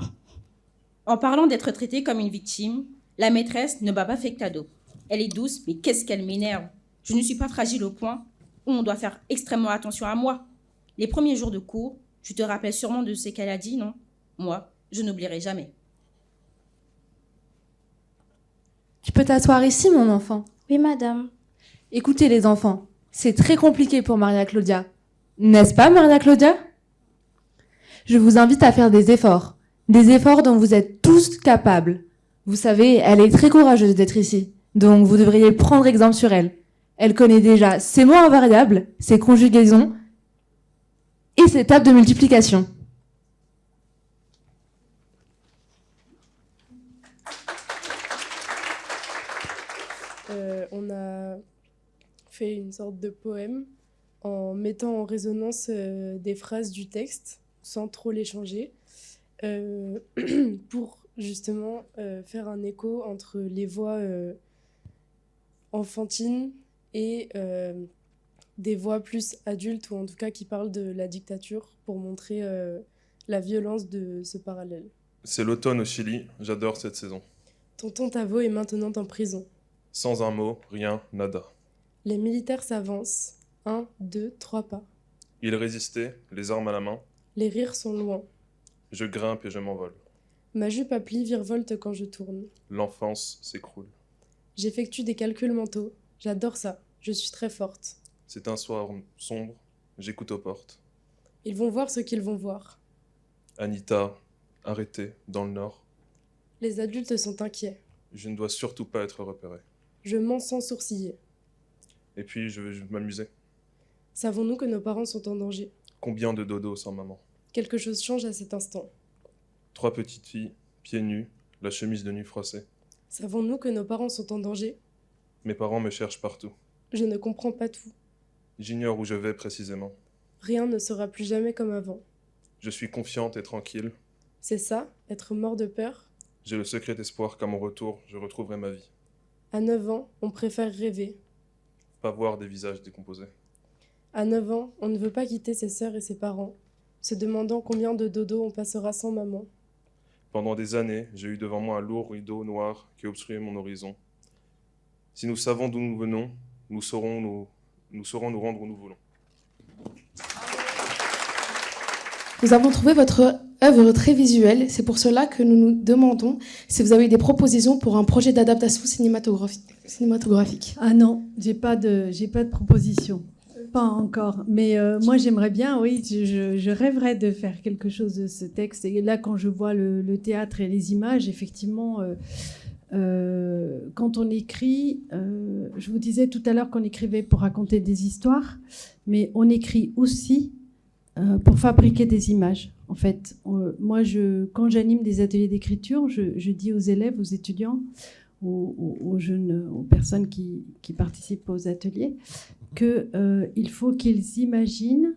En parlant d'être traitée comme une victime, la maîtresse ne m'a pas fait cadeau. Elle est douce, mais qu'est-ce qu'elle m'énerve. Je ne suis pas fragile au point où on doit faire extrêmement attention à moi. Les premiers jours de cours, tu te rappelles sûrement de ce qu'elle a dit, non? Moi, je n'oublierai jamais. Tu peux t'asseoir ici, mon enfant? Oui, madame. Écoutez, les enfants, c'est très compliqué pour Maria Claudia. N'est-ce pas, Maria Claudia? Je vous invite à faire des efforts dont vous êtes tous capables. Vous savez, elle est très courageuse d'être ici, donc vous devriez prendre exemple sur elle. Elle connaît déjà ses mots invariables, ses conjugaisons et ses tables de multiplication. on a fait une sorte de poème en mettant en résonance des phrases du texte sans trop les changer pour justement faire un écho entre les voix enfantines et des voix plus adultes, ou en tout cas qui parlent de la dictature, pour montrer la violence de ce parallèle. C'est l'automne au Chili, j'adore cette saison. Tonton Tavo est maintenant en prison. Sans un mot, rien, nada. Les militaires s'avancent. 1, 2, 3 pas. Il résistait, les armes à la main. Les rires sont loin. Je grimpe et je m'envole. Ma jupe à plis virevolte quand je tourne. L'enfance s'écroule. J'effectue des calculs mentaux. J'adore ça. Je suis très forte. C'est un soir sombre, j'écoute aux portes. Ils vont voir ce qu'ils vont voir. Anita, arrêtée, dans le nord. Les adultes sont inquiets. Je ne dois surtout pas être repéré. Je mens sans sourciller. Et puis, je vais m'amuser. Savons-nous que nos parents sont en danger? Combien de dodos sans maman? Quelque chose change à cet instant. 3 petites filles, pieds nus, la chemise de nuit froissée. Savons-nous que nos parents sont en danger? Mes parents me cherchent partout. Je ne comprends pas tout. J'ignore où je vais précisément. Rien ne sera plus jamais comme avant. Je suis confiante et tranquille. C'est ça, être mort de peur? J'ai le secret espoir qu'à mon retour, je retrouverai ma vie. À 9 ans, on préfère rêver. Pas voir des visages décomposés. À 9 ans, on ne veut pas quitter ses sœurs et ses parents, se demandant combien de dodos on passera sans maman. Pendant des années, j'ai eu devant moi un lourd rideau noir qui obstruait mon horizon. Si nous savons d'où nous venons, nous saurons nous rendre où nous voulons. Nous avons trouvé votre œuvre très visuelle. C'est pour cela que nous nous demandons si vous avez des propositions pour un projet d'adaptation cinématographique. Ah non, j'ai pas de proposition. Pas encore. Mais moi, j'aimerais bien, oui, je rêverais de faire quelque chose de ce texte. Et là, quand je vois le théâtre et les images, effectivement, quand on écrit, je vous disais tout à l'heure qu'on écrivait pour raconter des histoires, mais on écrit aussi pour fabriquer des images. En fait, moi, quand j'anime des ateliers d'écriture, je dis aux élèves, aux étudiants, aux jeunes, aux personnes qui participent aux ateliers, qu'il faut qu'ils imaginent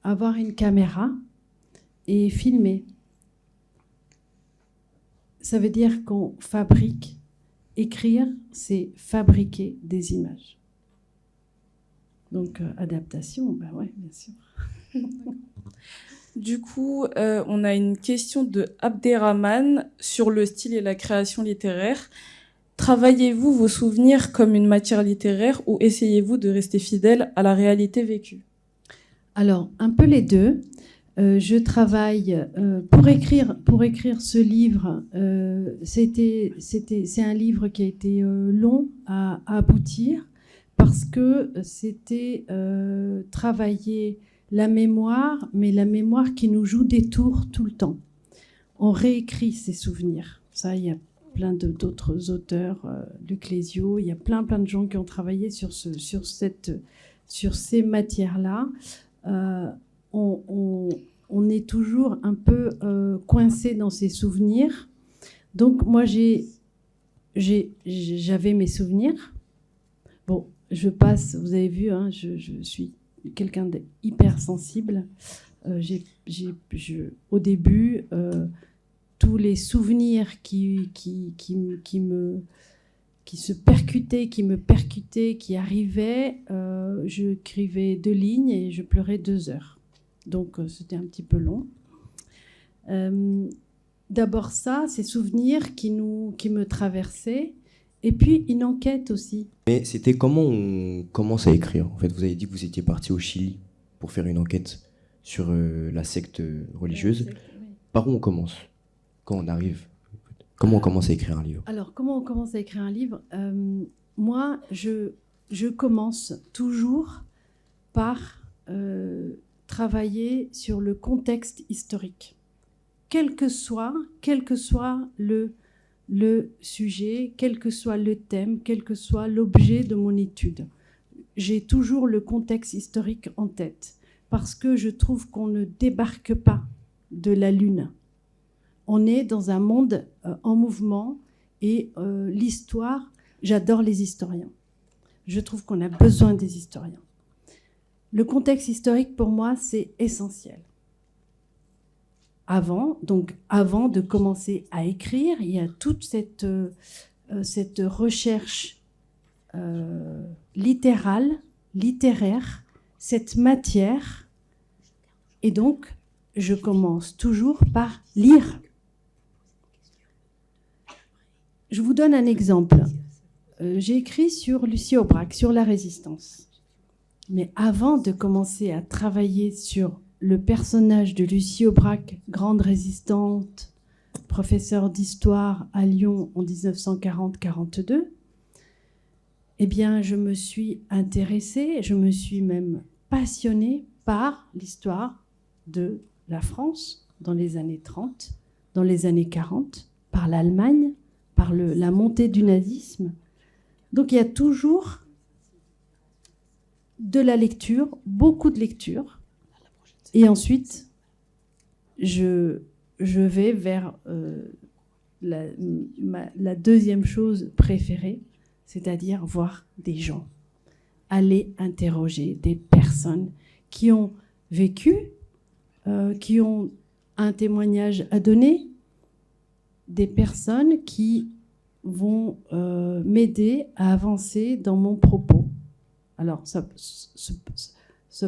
avoir une caméra et filmer. Ça veut dire qu'on fabrique. Écrire, c'est fabriquer des images. Donc, adaptation, ben ouais, bien sûr. Du coup, on a une question de Abderrahman sur le style et la création littéraire. Travaillez-vous vos souvenirs comme une matière littéraire ou essayez-vous de rester fidèle à la réalité vécue? Alors, un peu les deux. Je travaille pour écrire ce livre. C'est un livre qui a été long à aboutir parce que c'était travailler la mémoire, mais la mémoire qui nous joue des tours tout le temps. On réécrit ses souvenirs. Ça, il y a plein d'autres auteurs, Luc Lésio, il y a plein de gens qui ont travaillé sur ces matières-là. On est toujours un peu coincé dans ses souvenirs. Donc moi, j'avais mes souvenirs. Bon, je passe, vous avez vu, hein, je suis quelqu'un d'hyper sensible. Au début, tous les souvenirs qui se percutaient, qui arrivaient, j'écrivais 2 lignes et je pleurais 2 heures. Donc, c'était un petit peu long. D'abord ça, ces souvenirs qui me traversaient. Et puis, une enquête aussi. Mais c'était comment on commence à écrire? En fait, vous avez dit que vous étiez parti au Chili pour faire une enquête sur la secte religieuse. Par où on commence quand on arrive? Comment on commence à écrire un livre? Alors, comment on commence à écrire un livre? Moi, je commence toujours par travailler sur le contexte historique. Quel que soit le sujet, quel que soit le thème, quel que soit l'objet de mon étude. J'ai toujours le contexte historique en tête parce que je trouve qu'on ne débarque pas de la Lune. On est dans un monde en mouvement et l'histoire j'adore les historiens. Je trouve qu'on a besoin des historiens. Le contexte historique, pour moi, c'est essentiel. Avant de commencer à écrire, il y a toute cette recherche littéraire, cette matière. Et donc, je commence toujours par lire. Je vous donne un exemple. J'ai écrit sur Lucie Aubrac, sur la résistance. Mais avant de commencer à travailler sur le personnage de Lucie Aubrac, grande résistante, professeure d'histoire à Lyon en 1940-42, eh bien, je me suis intéressée, je me suis même passionnée par l'histoire de la France dans les années 30, dans les années 40, par l'Allemagne, par la montée du nazisme. Donc il y a toujours de la lecture, beaucoup de lecture. Et ensuite, je vais vers la deuxième chose préférée, c'est-à-dire voir des gens, aller interroger des personnes qui ont vécu, qui ont un témoignage à donner, des personnes qui vont m'aider à avancer dans mon propos. Alors, ça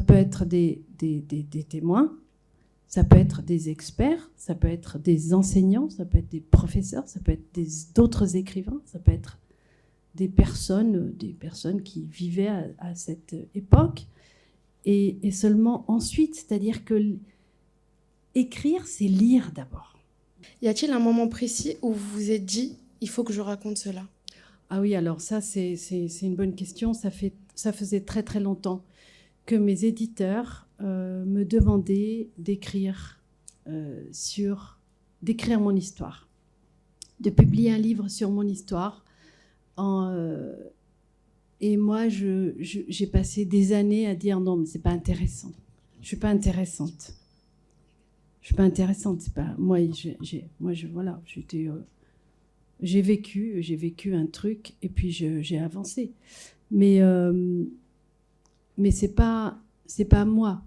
peut être des témoins, ça peut être des experts, ça peut être des enseignants, ça peut être des professeurs, ça peut être d'autres écrivains, ça peut être des personnes qui vivaient à cette époque. Et seulement ensuite, c'est-à-dire que écrire, c'est lire d'abord. Y a-t-il un moment précis où vous vous êtes dit « il faut que je raconte cela » ? Ah oui, alors ça, c'est une bonne question. Ça faisait très très longtemps que mes éditeurs me demandaient d'écrire mon histoire, de publier un livre sur mon histoire. Et moi, j'ai passé des années à dire non, mais c'est pas intéressant. Je suis pas intéressante. Je suis pas intéressante. C'est pas moi. Voilà. J'ai vécu un truc et puis j'ai avancé. Mais c'est pas moi.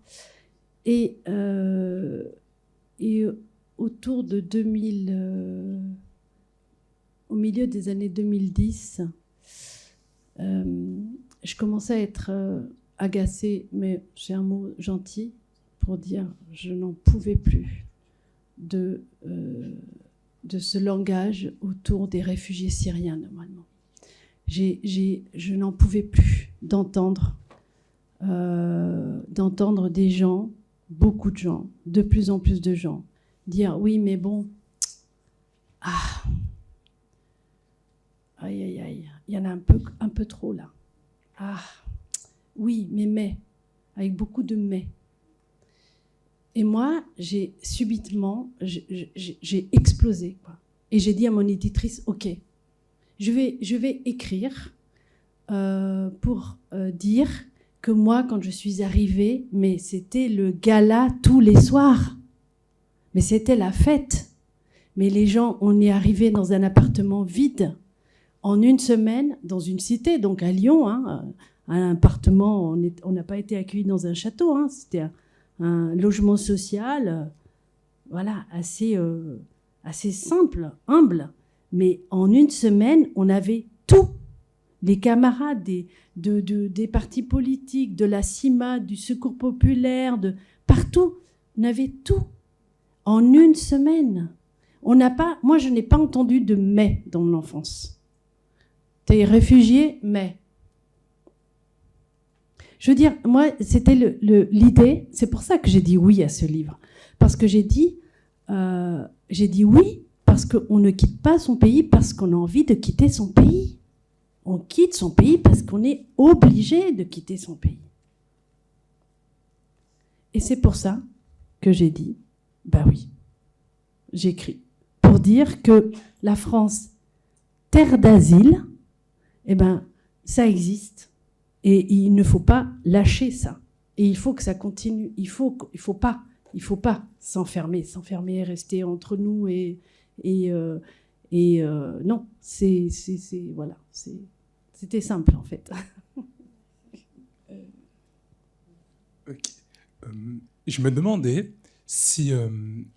Et autour de 2000, au milieu des années 2010, je commençais à être agacée, mais c'est un mot gentil pour dire je n'en pouvais plus de ce langage autour des réfugiés syriens, normalement. Je n'en pouvais plus d'entendre des gens, beaucoup de gens, de plus en plus de gens, dire oui, mais bon, aïe, aïe, aïe, il y en a un peu trop là. Oui, mais, avec beaucoup de mais. Et moi, j'ai subitement, j'ai explosé, quoi. Et j'ai dit à mon éditrice, ok, je vais écrire pour dire que moi, quand je suis arrivée, mais c'était le gala tous les soirs. Mais c'était la fête. Mais les gens, on est arrivés dans un appartement vide en une semaine, dans une cité, donc à Lyon, hein, un appartement, on n'a pas été accueillis dans un château, hein, c'était un logement social, voilà, assez simple, humble. Mais en une semaine, on avait tout. Les camarades des partis politiques, de la CIMA, du Secours populaire, de partout, on avait tout. En une semaine. Moi, je n'ai pas entendu de « mais » dans mon enfance. T'es réfugié, mais. Je veux dire, moi, c'était l'idée, c'est pour ça que j'ai dit oui à ce livre. Parce que j'ai dit oui, parce qu'on ne quitte pas son pays parce qu'on a envie de quitter son pays. On quitte son pays parce qu'on est obligé de quitter son pays. Et c'est pour ça que j'ai dit, bah oui, j'écris. Pour dire que la France, terre d'asile, eh ben, ça existe. Et il ne faut pas lâcher ça. Et il faut que ça continue. Il faut pas s'enfermer et rester entre nous non, voilà, C'était simple, en fait. Ok. Je me demandais si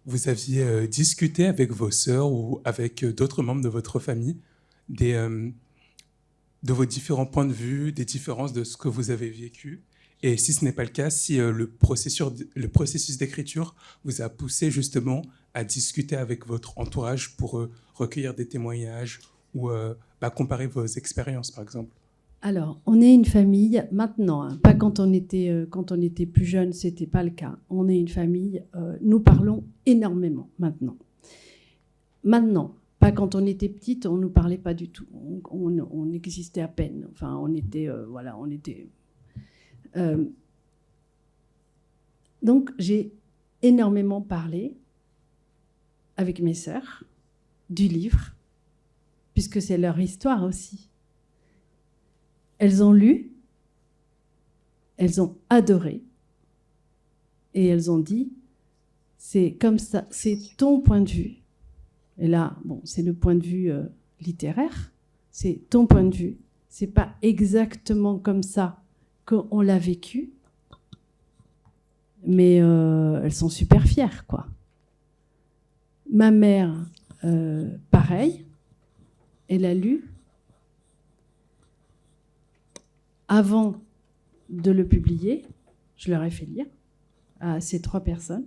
vous aviez discuté avec vos sœurs ou avec d'autres membres de votre famille de vos différents points de vue, des différences de ce que vous avez vécu. Et si ce n'est pas le cas, si le processus d'écriture vous a poussé justement à discuter avec votre entourage pour recueillir des témoignages ou comparer vos expériences, par exemple. Alors, on est une famille maintenant, hein, pas quand on était plus jeune, c'était pas le cas. On est une famille, nous parlons énormément maintenant. Maintenant, pas quand on était petite, on nous parlait pas du tout. On existait à peine. Enfin, on était, donc, j'ai énormément parlé avec mes sœurs du livre, puisque c'est leur histoire aussi. Elles ont lu, elles ont adoré, et elles ont dit, c'est comme ça, c'est ton point de vue. Et là, bon, c'est le point de vue littéraire, c'est ton point de vue. C'est pas exactement comme ça qu'on l'a vécu, mais elles sont super fières, quoi. Ma mère, pareil, elle a lu. Avant de le publier, je leur ai fait lire à ces 3 personnes,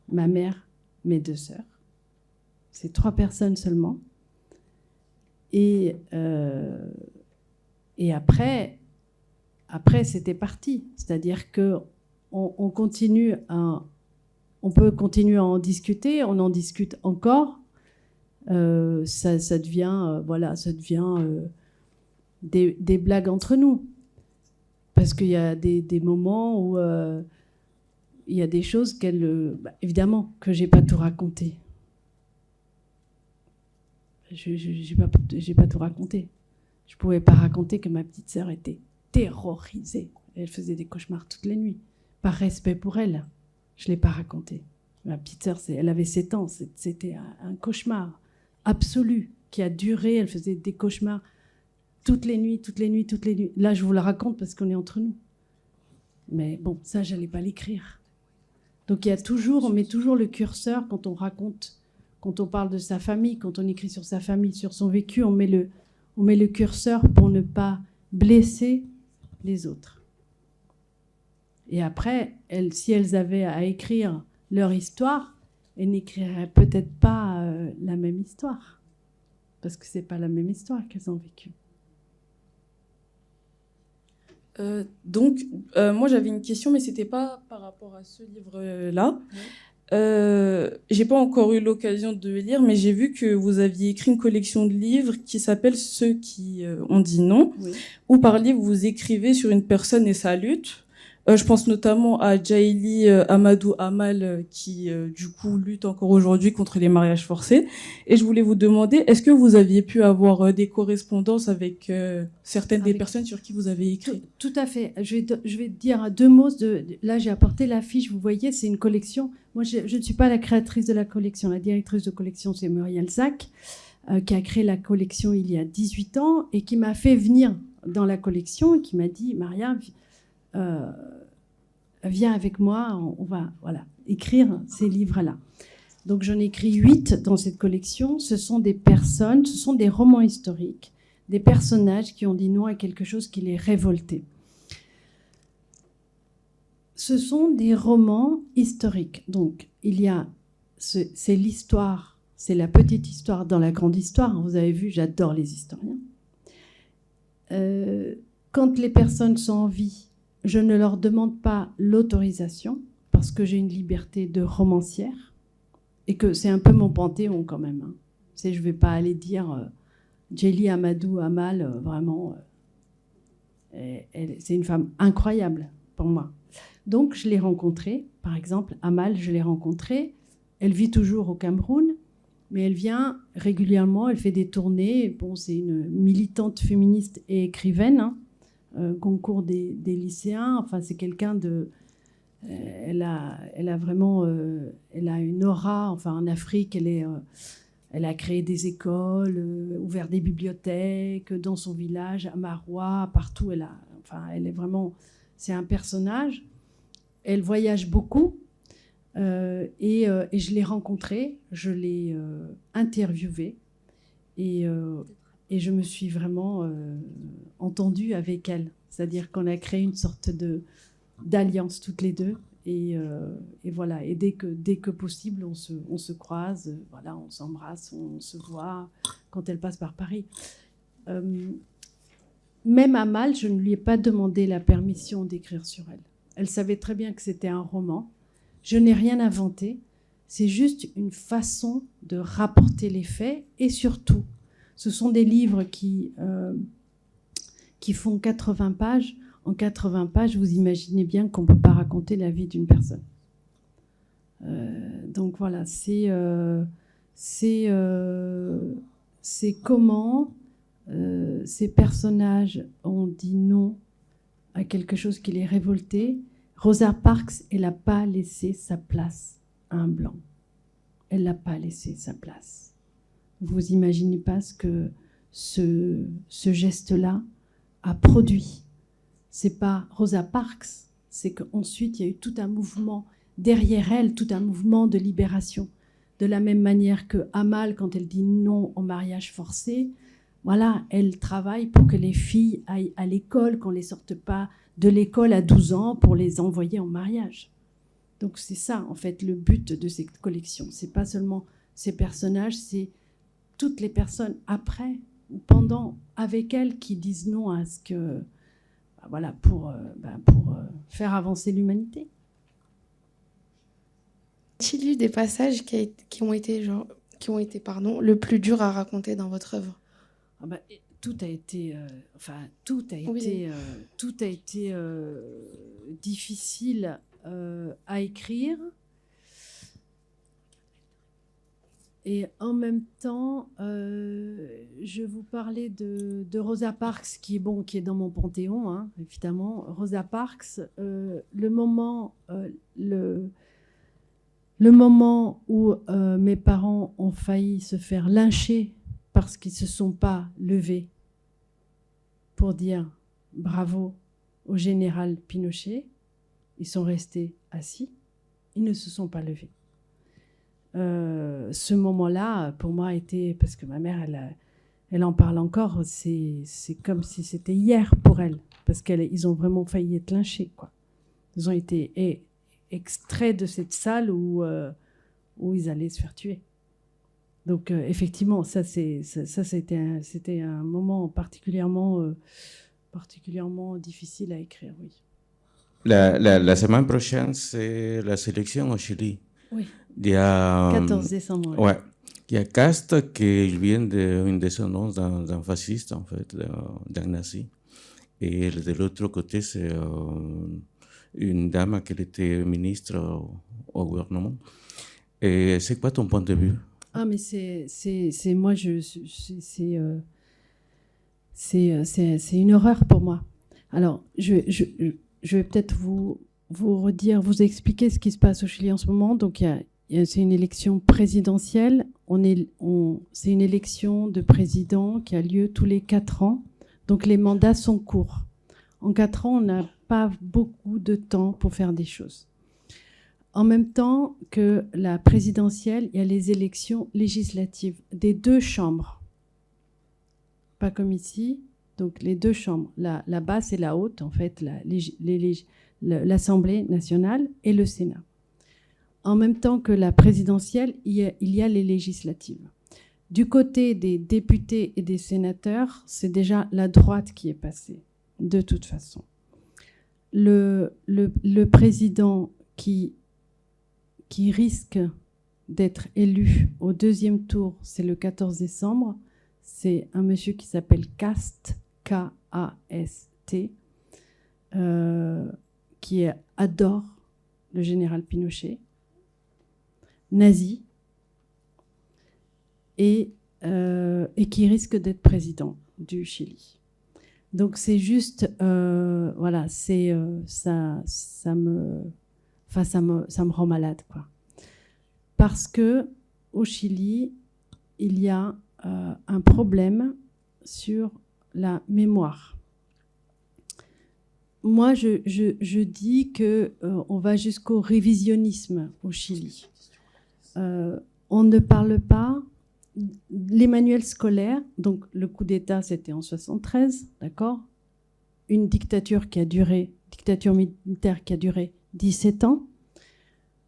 ma mère, mes 2 sœurs. Ces 3 personnes seulement. Et après, c'était parti. C'est-à-dire que on peut continuer à en discuter, on en discute encore. Ça devient, des blagues entre nous. Parce qu'il y a des moments où il y a des choses évidemment, que j'ai pas tout raconté. J'ai pas tout raconté. Je pouvais pas raconter que ma petite sœur était terrorisée. Elle faisait des cauchemars toutes les nuits. Par respect pour elle, je l'ai pas raconté. Ma petite sœur, elle avait 7 ans. C'était un cauchemar absolu qui a duré. Elle faisait des cauchemars toutes les nuits. Là, je vous la raconte parce qu'on est entre nous. Mais bon, ça, j'allais pas l'écrire. Donc, on met toujours le curseur quand on raconte, quand on parle de sa famille, quand on écrit sur sa famille, sur son vécu, on met le curseur pour ne pas blesser les autres. Et après, si elles avaient à écrire leur histoire, elles n'écriraient peut-être pas la même histoire. Parce que c'est pas la même histoire qu'elles ont vécue. Moi j'avais une question, mais c'était pas par rapport à ce livre-là. J'ai pas encore eu l'occasion de le lire, mais j'ai vu que vous aviez écrit une collection de livres qui s'appelle Ceux qui ont dit non, oui. Où par livre vous écrivez sur une personne et sa lutte. Je pense notamment à Djaïli Amadou Amal qui du coup lutte encore aujourd'hui contre les mariages forcés. Et je voulais vous demander, est-ce que vous aviez pu avoir des correspondances avec certaines des personnes sur qui vous avez écrit? Tout à fait. Je vais dire 2 mots. Là, j'ai apporté l'affiche. Vous voyez, c'est une collection. Moi, je ne suis pas la créatrice de la collection. La directrice de collection, c'est Muriel Zack, qui a créé la collection il y a 18 ans et qui m'a fait venir dans la collection et qui m'a dit, Maria, viens avec moi, on va écrire ces livres-là. Donc j'en ai écrit 8 dans cette collection. Ce sont des personnes, ce sont des romans historiques, des personnages qui ont dit non à quelque chose qui les révoltait. Ce sont des romans historiques. Donc il y a, c'est l'histoire, c'est la petite histoire dans la grande histoire. Vous avez vu, j'adore les historiens. Quand les personnes sont en vie, je ne leur demande pas l'autorisation parce que j'ai une liberté de romancière et que c'est un peu mon panthéon quand même. Hein. Je ne vais pas aller dire Djaïli Amadou Amal, vraiment, c'est une femme incroyable pour moi. Donc je l'ai rencontrée, par exemple, Amal, je l'ai rencontrée. Elle vit toujours au Cameroun, mais elle vient régulièrement, elle fait des tournées. Bon, c'est une militante féministe et écrivaine, hein. Concours des lycéens, enfin c'est quelqu'un de, elle a vraiment, elle a une aura, enfin en Afrique, elle est Elle a créé des écoles, ouvert des bibliothèques dans son village, à Marois, partout. Elle est vraiment, c'est un personnage. Elle voyage beaucoup et je l'ai rencontrée, je l'ai interviewée et je me suis vraiment entendue avec elle. C'est-à-dire qu'on a créé une sorte d'alliance toutes les deux. Et voilà. Et dès que possible, on se croise, voilà, on s'embrasse, on se voit quand elle passe par Paris. Même Amal, je ne lui ai pas demandé la permission d'écrire sur elle. Elle savait très bien que c'était un roman. Je n'ai rien inventé. C'est juste une façon de rapporter les faits. Et surtout, ce sont des livres qui font 80 pages. En 80 pages, vous imaginez bien qu'on ne peut pas raconter la vie d'une personne. Donc voilà, c'est comment ces personnages ont dit non à quelque chose qui les révoltait. Rosa Parks, elle n'a pas laissé sa place à un blanc. Elle n'a pas laissé sa place. Vous imaginez pas ce que ce geste-là a produit. C'est pas Rosa Parks, c'est qu'ensuite il y a eu tout un mouvement derrière elle, tout un mouvement de libération. De la même manière que Amal, quand elle dit non au mariage forcé, voilà, elle travaille pour que les filles aillent à l'école, qu'on ne les sorte pas de l'école à 12 ans pour les envoyer en mariage. Donc c'est ça, en fait, le but de cette collection. C'est pas seulement ces personnages, c'est toutes les personnes après ou pendant, avec elle, qui disent non à ce que... Voilà, pour faire avancer l'humanité. A-t-il eu des passages qui ont été le plus dur à raconter dans votre œuvre? Tout a été, tout a été difficile à écrire. Et en même temps, je vous parlais de Rosa Parks, qui est dans mon panthéon, hein, évidemment. Rosa Parks, le moment où mes parents ont failli se faire lyncher parce qu'ils ne se sont pas levés pour dire bravo au général Pinochet, ils sont restés assis, ils ne se sont pas levés. Ce moment-là, pour moi, était... Parce que ma mère, elle en parle encore, c'est comme si c'était hier pour elle, parce qu'ils ont vraiment failli être lynchés, quoi. Ils ont été extraits de cette salle où ils allaient se faire tuer. Donc, effectivement, c'était un moment particulièrement difficile à écrire, oui. La semaine prochaine, c'est la sélection au Chili. Oui. Il y a, 14 décembre. Ouais. Il y a Cast qui vient d'une descendance d'un fasciste, en fait, d'un nazi. Et de l'autre côté, c'est une dame qui était ministre au gouvernement. Et c'est quoi ton point de vue? Ah, mais c'est une horreur pour moi. Alors, je vais peut-être vous expliquer ce qui se passe au Chili en ce moment. Donc, c'est une élection présidentielle. C'est une élection de président qui a lieu tous les 4 ans. Donc, les mandats sont courts. En 4 ans, on n'a pas beaucoup de temps pour faire des choses. En même temps que la présidentielle, il y a les élections législatives des 2 chambres. Pas comme ici. Donc, les 2 chambres, la basse et la haute, en fait, l'Assemblée nationale et le Sénat. En même temps que la présidentielle, il y a les législatives. Du côté des députés et des sénateurs, c'est déjà la droite qui est passée, de toute façon. Le président qui risque d'être élu au 2e tour, c'est le 14 décembre. C'est un monsieur qui s'appelle Cast, K-A-S-T, qui adore le général Pinochet, nazi, et qui risque d'être président du Chili. Donc c'est juste, voilà, ça me rend malade, quoi. Parce que au Chili, il y a un problème sur la mémoire. Moi, je dis que on va jusqu'au révisionnisme au Chili. On ne parle pas les manuels scolaires. Donc, le coup d'État, c'était en 73, d'accord. Une dictature militaire qui a duré 17 ans.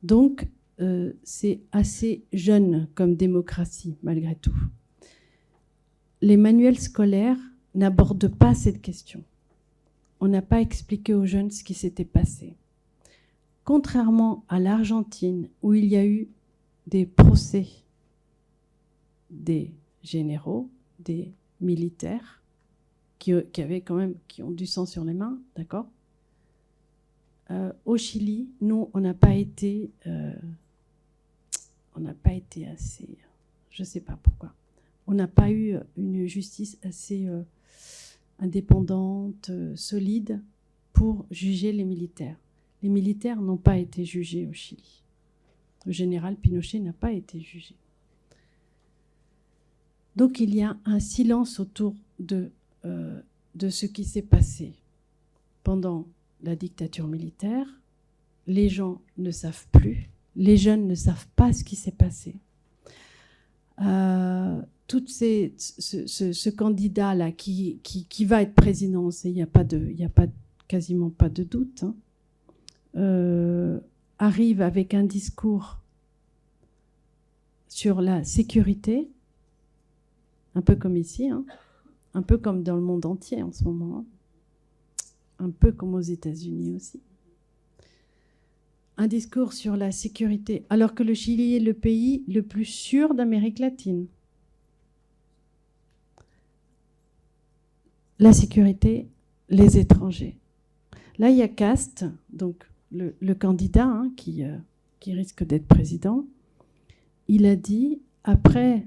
Donc, c'est assez jeune comme démocratie, malgré tout. Les manuels scolaires n'abordent pas cette question. On n'a pas expliqué aux jeunes ce qui s'était passé. Contrairement à l'Argentine, où il y a eu des procès des généraux, des militaires, qui ont du sang sur les mains, d'accord. Au Chili, nous, on n'a pas été assez, je ne sais pas pourquoi. On n'a pas eu une justice assez indépendante, solide, pour juger les militaires. Les militaires n'ont pas été jugés au Chili. Le général Pinochet n'a pas été jugé. Donc il y a un silence autour de ce qui s'est passé pendant la dictature militaire. Les gens ne savent plus, les jeunes ne savent pas ce qui s'est passé. Ce candidat-là qui va être président, il n'y a quasiment pas de doute, arrive avec un discours sur la sécurité, un peu comme ici, un peu comme dans le monde entier en ce moment, un peu comme aux États-Unis aussi. Un discours sur la sécurité, alors que le Chili est le pays le plus sûr d'Amérique latine. La sécurité, les étrangers. Là, il y a Cast, donc le candidat qui risque d'être président. Il a dit, après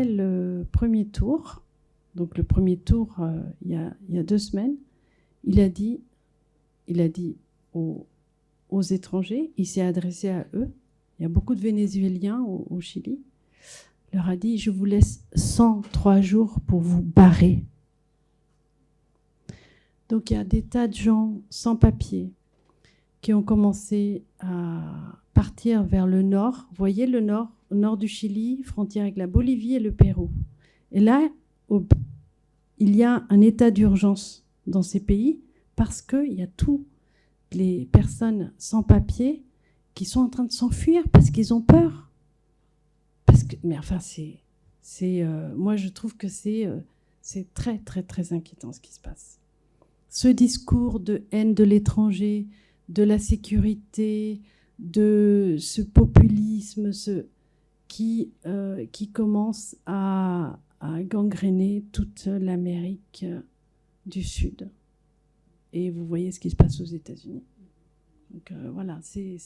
le premier tour, donc le premier tour, il y a 2 semaines, il a dit aux étrangers, il s'est adressé à eux, il y a beaucoup de Vénézuéliens au Chili, il leur a dit, je vous laisse 103 jours pour vous barrer. Donc il y a des tas de gens sans papier qui ont commencé à partir vers le nord. Vous voyez le nord, au nord du Chili, frontière avec la Bolivie et le Pérou. Et là, il y a un état d'urgence dans ces pays parce qu'il y a toutes les personnes sans papier qui sont en train de s'enfuir parce qu'ils ont peur. Mais enfin, moi, je trouve que c'est très, très, très inquiétant ce qui se passe. Ce discours de haine de l'étranger, de la sécurité, de ce populisme qui commence à gangréner toute l'Amérique du Sud. Et vous voyez ce qui se passe aux États-Unis. Donc voilà, c'est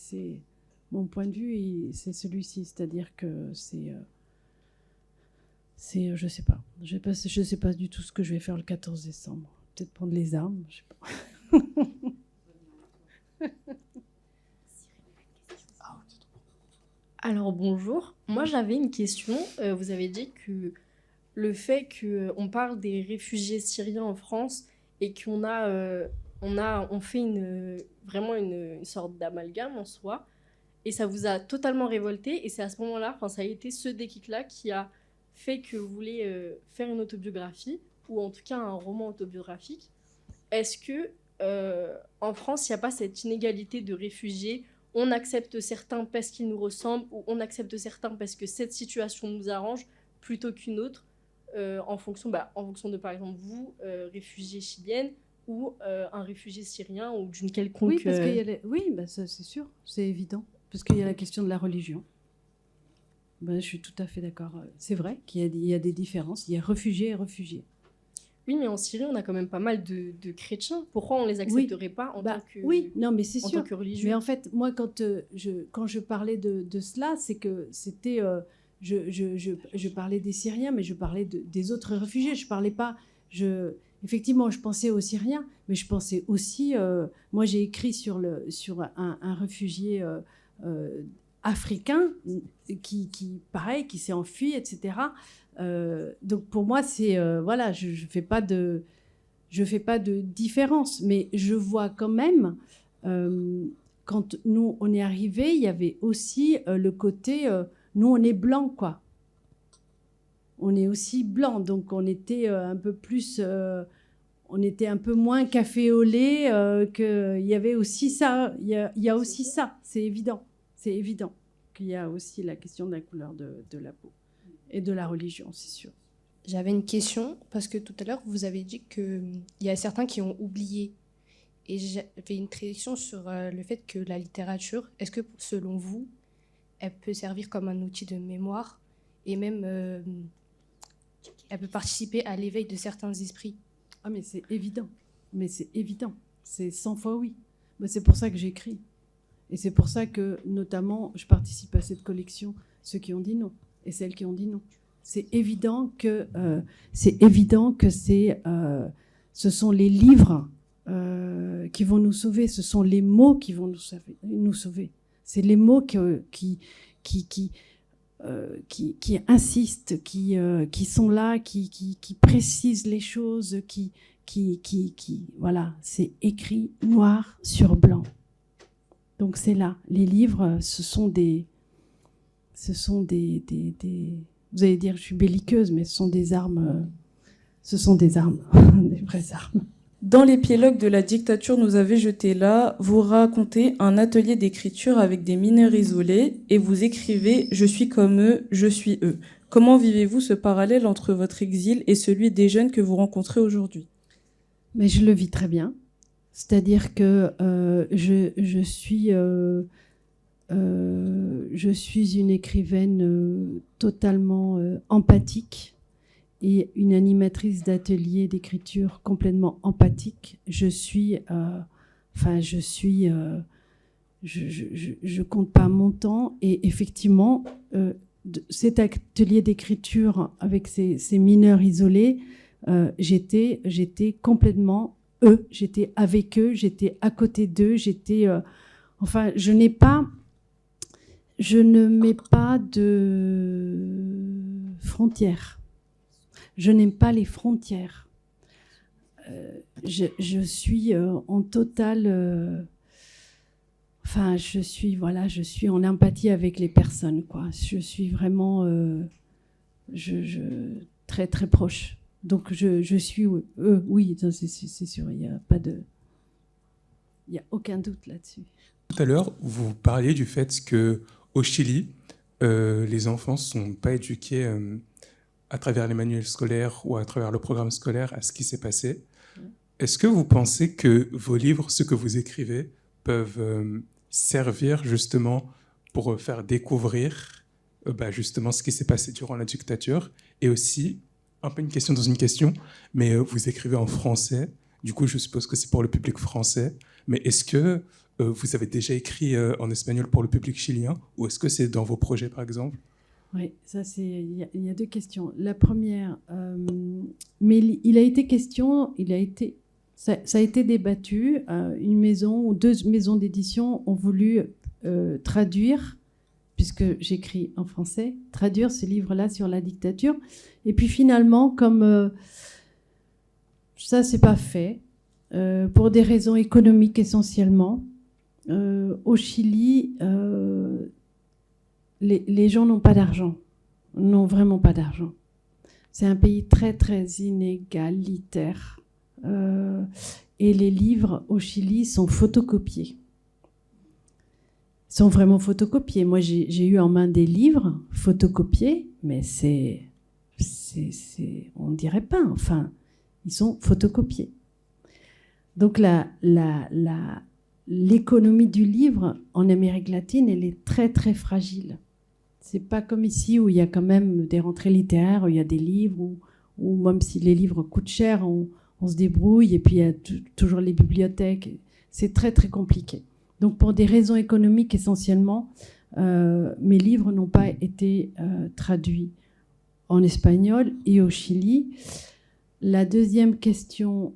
mon point de vue, et c'est celui-ci, c'est-à-dire que je sais pas. Je sais pas du tout ce que je vais faire le 14 décembre. Peut-être prendre les armes, je sais pas. Alors bonjour, moi j'avais une question. Vous avez dit que le fait qu'on parle des réfugiés syriens en France et qu'on on fait vraiment une sorte d'amalgame en soi, et ça vous a totalement révolté, et c'est à ce moment-là, ça a été ce déclic-là qui a fait que vous voulez faire une autobiographie, ou en tout cas un roman autobiographique. Est-ce que en France, il n'y a pas cette inégalité de réfugiés? On accepte certains parce qu'ils nous ressemblent, ou on accepte certains parce que cette situation nous arrange plutôt qu'une autre, en fonction de, par exemple, vous, réfugiée chilienne, ou un réfugié syrien, ou d'une quelconque... Oui, parce qu'il y a ça, c'est sûr, c'est évident, parce qu'il y a la question de la religion. Je suis tout à fait d'accord. C'est vrai qu'il y a des différences, il y a réfugiés et réfugiés. Oui, mais en Syrie, on a quand même pas mal de chrétiens. Pourquoi on ne les accepterait pas en tant que oui, non, mais c'est sûr. En tant que religieux? Mais en fait, moi, quand je parlais de cela, c'est que c'était... je parlais des Syriens, mais je parlais des autres réfugiés. Je parlais pas... Effectivement, je pensais aux Syriens, mais je pensais aussi... moi, j'ai écrit sur un réfugié africain pareil, qui s'est enfui, etc. Donc pour moi, c'est voilà, je fais pas de différence, mais je vois quand même, quand nous on est arrivés, il y avait aussi le côté, nous on est blanc, quoi. On est aussi blanc, donc on était un peu plus, on était un peu moins café au lait, qu'il y avait aussi ça. Il y a aussi ça, c'est évident qu'il y a aussi la question de la couleur de la peau et de la religion, c'est sûr. J'avais une question, parce que tout à l'heure, vous avez dit qu'il y a certains qui ont oublié. Et j'avais une prédiction sur le fait que la littérature, est-ce que selon vous, elle peut servir comme un outil de mémoire et même elle peut participer à l'éveil de certains esprits? Ah mais c'est évident, c'est 100 fois oui. Mais c'est pour ça que j'écris. Et c'est pour ça que, notamment, je participe à cette collection, ceux qui ont dit non et celles qui ont dit non. C'est évident que ce sont les livres qui vont nous sauver, ce sont les mots qui vont nous sauver. C'est les mots qui insistent, qui sont là, qui précisent les choses, voilà, c'est écrit noir sur blanc. Donc c'est là, les livres, ce sont des vous allez dire, je suis belliqueuse, mais ce sont des armes, des vraies armes. Dans l'épilogue de La dictature nous avait jeté là, vous racontez un atelier d'écriture avec des mineurs isolés et vous écrivez « Je suis comme eux, je suis eux ». Comment vivez-vous ce parallèle entre votre exil et celui des jeunes que vous rencontrez aujourd'hui? Mais je le vis très bien. C'est-à-dire que je suis une écrivaine totalement empathique et une animatrice d'atelier d'écriture complètement empathique. Je compte pas mon temps et effectivement, cet atelier d'écriture avec ces mineurs isolés, j'étais complètement eux, j'étais avec eux, j'étais à côté d'eux, je ne mets pas de frontières. Je n'aime pas les frontières. Je suis en totale... je suis en empathie avec les personnes, quoi. Je suis vraiment très, très proche. Donc, je suis eux, oui, c'est sûr, il n'y a pas de... Il n'y a aucun doute là-dessus. Tout à l'heure, vous parliez du fait qu'au Chili, les enfants ne sont pas éduqués à travers les manuels scolaires ou à travers le programme scolaire à ce qui s'est passé. Est-ce que vous pensez que vos livres, ce que vous écrivez, peuvent servir justement pour faire découvrir justement ce qui s'est passé durant la dictature? Et aussi, un peu une question dans une question, mais vous écrivez en français, du coup je suppose que c'est pour le public français, mais est-ce que vous avez déjà écrit en espagnol pour le public chilien, ou est-ce que c'est dans vos projets par exemple? Oui, il y a deux questions. La première, mais il a été question, ça a été débattu, une maison ou deux maisons d'édition ont voulu traduire, puisque j'écris en français, traduire ce livre-là sur la dictature. Et puis finalement, comme ça, c'est pas fait, pour des raisons économiques essentiellement, au Chili, les gens n'ont pas d'argent, n'ont vraiment pas d'argent. C'est un pays très, très inégalitaire. Et les livres au Chili sont photocopiés. Sont vraiment photocopiés. Moi, j'ai eu en main des livres photocopiés, mais on ne dirait pas, enfin, ils sont photocopiés. Donc l'économie du livre en Amérique latine, elle est très, très fragile. C'est pas comme ici où il y a quand même des rentrées littéraires, où il y a des livres, où même si les livres coûtent cher, on se débrouille, et puis il y a toujours les bibliothèques. C'est très, très compliqué. Donc, pour des raisons économiques essentiellement, mes livres n'ont pas été traduits en espagnol et au Chili. La deuxième question,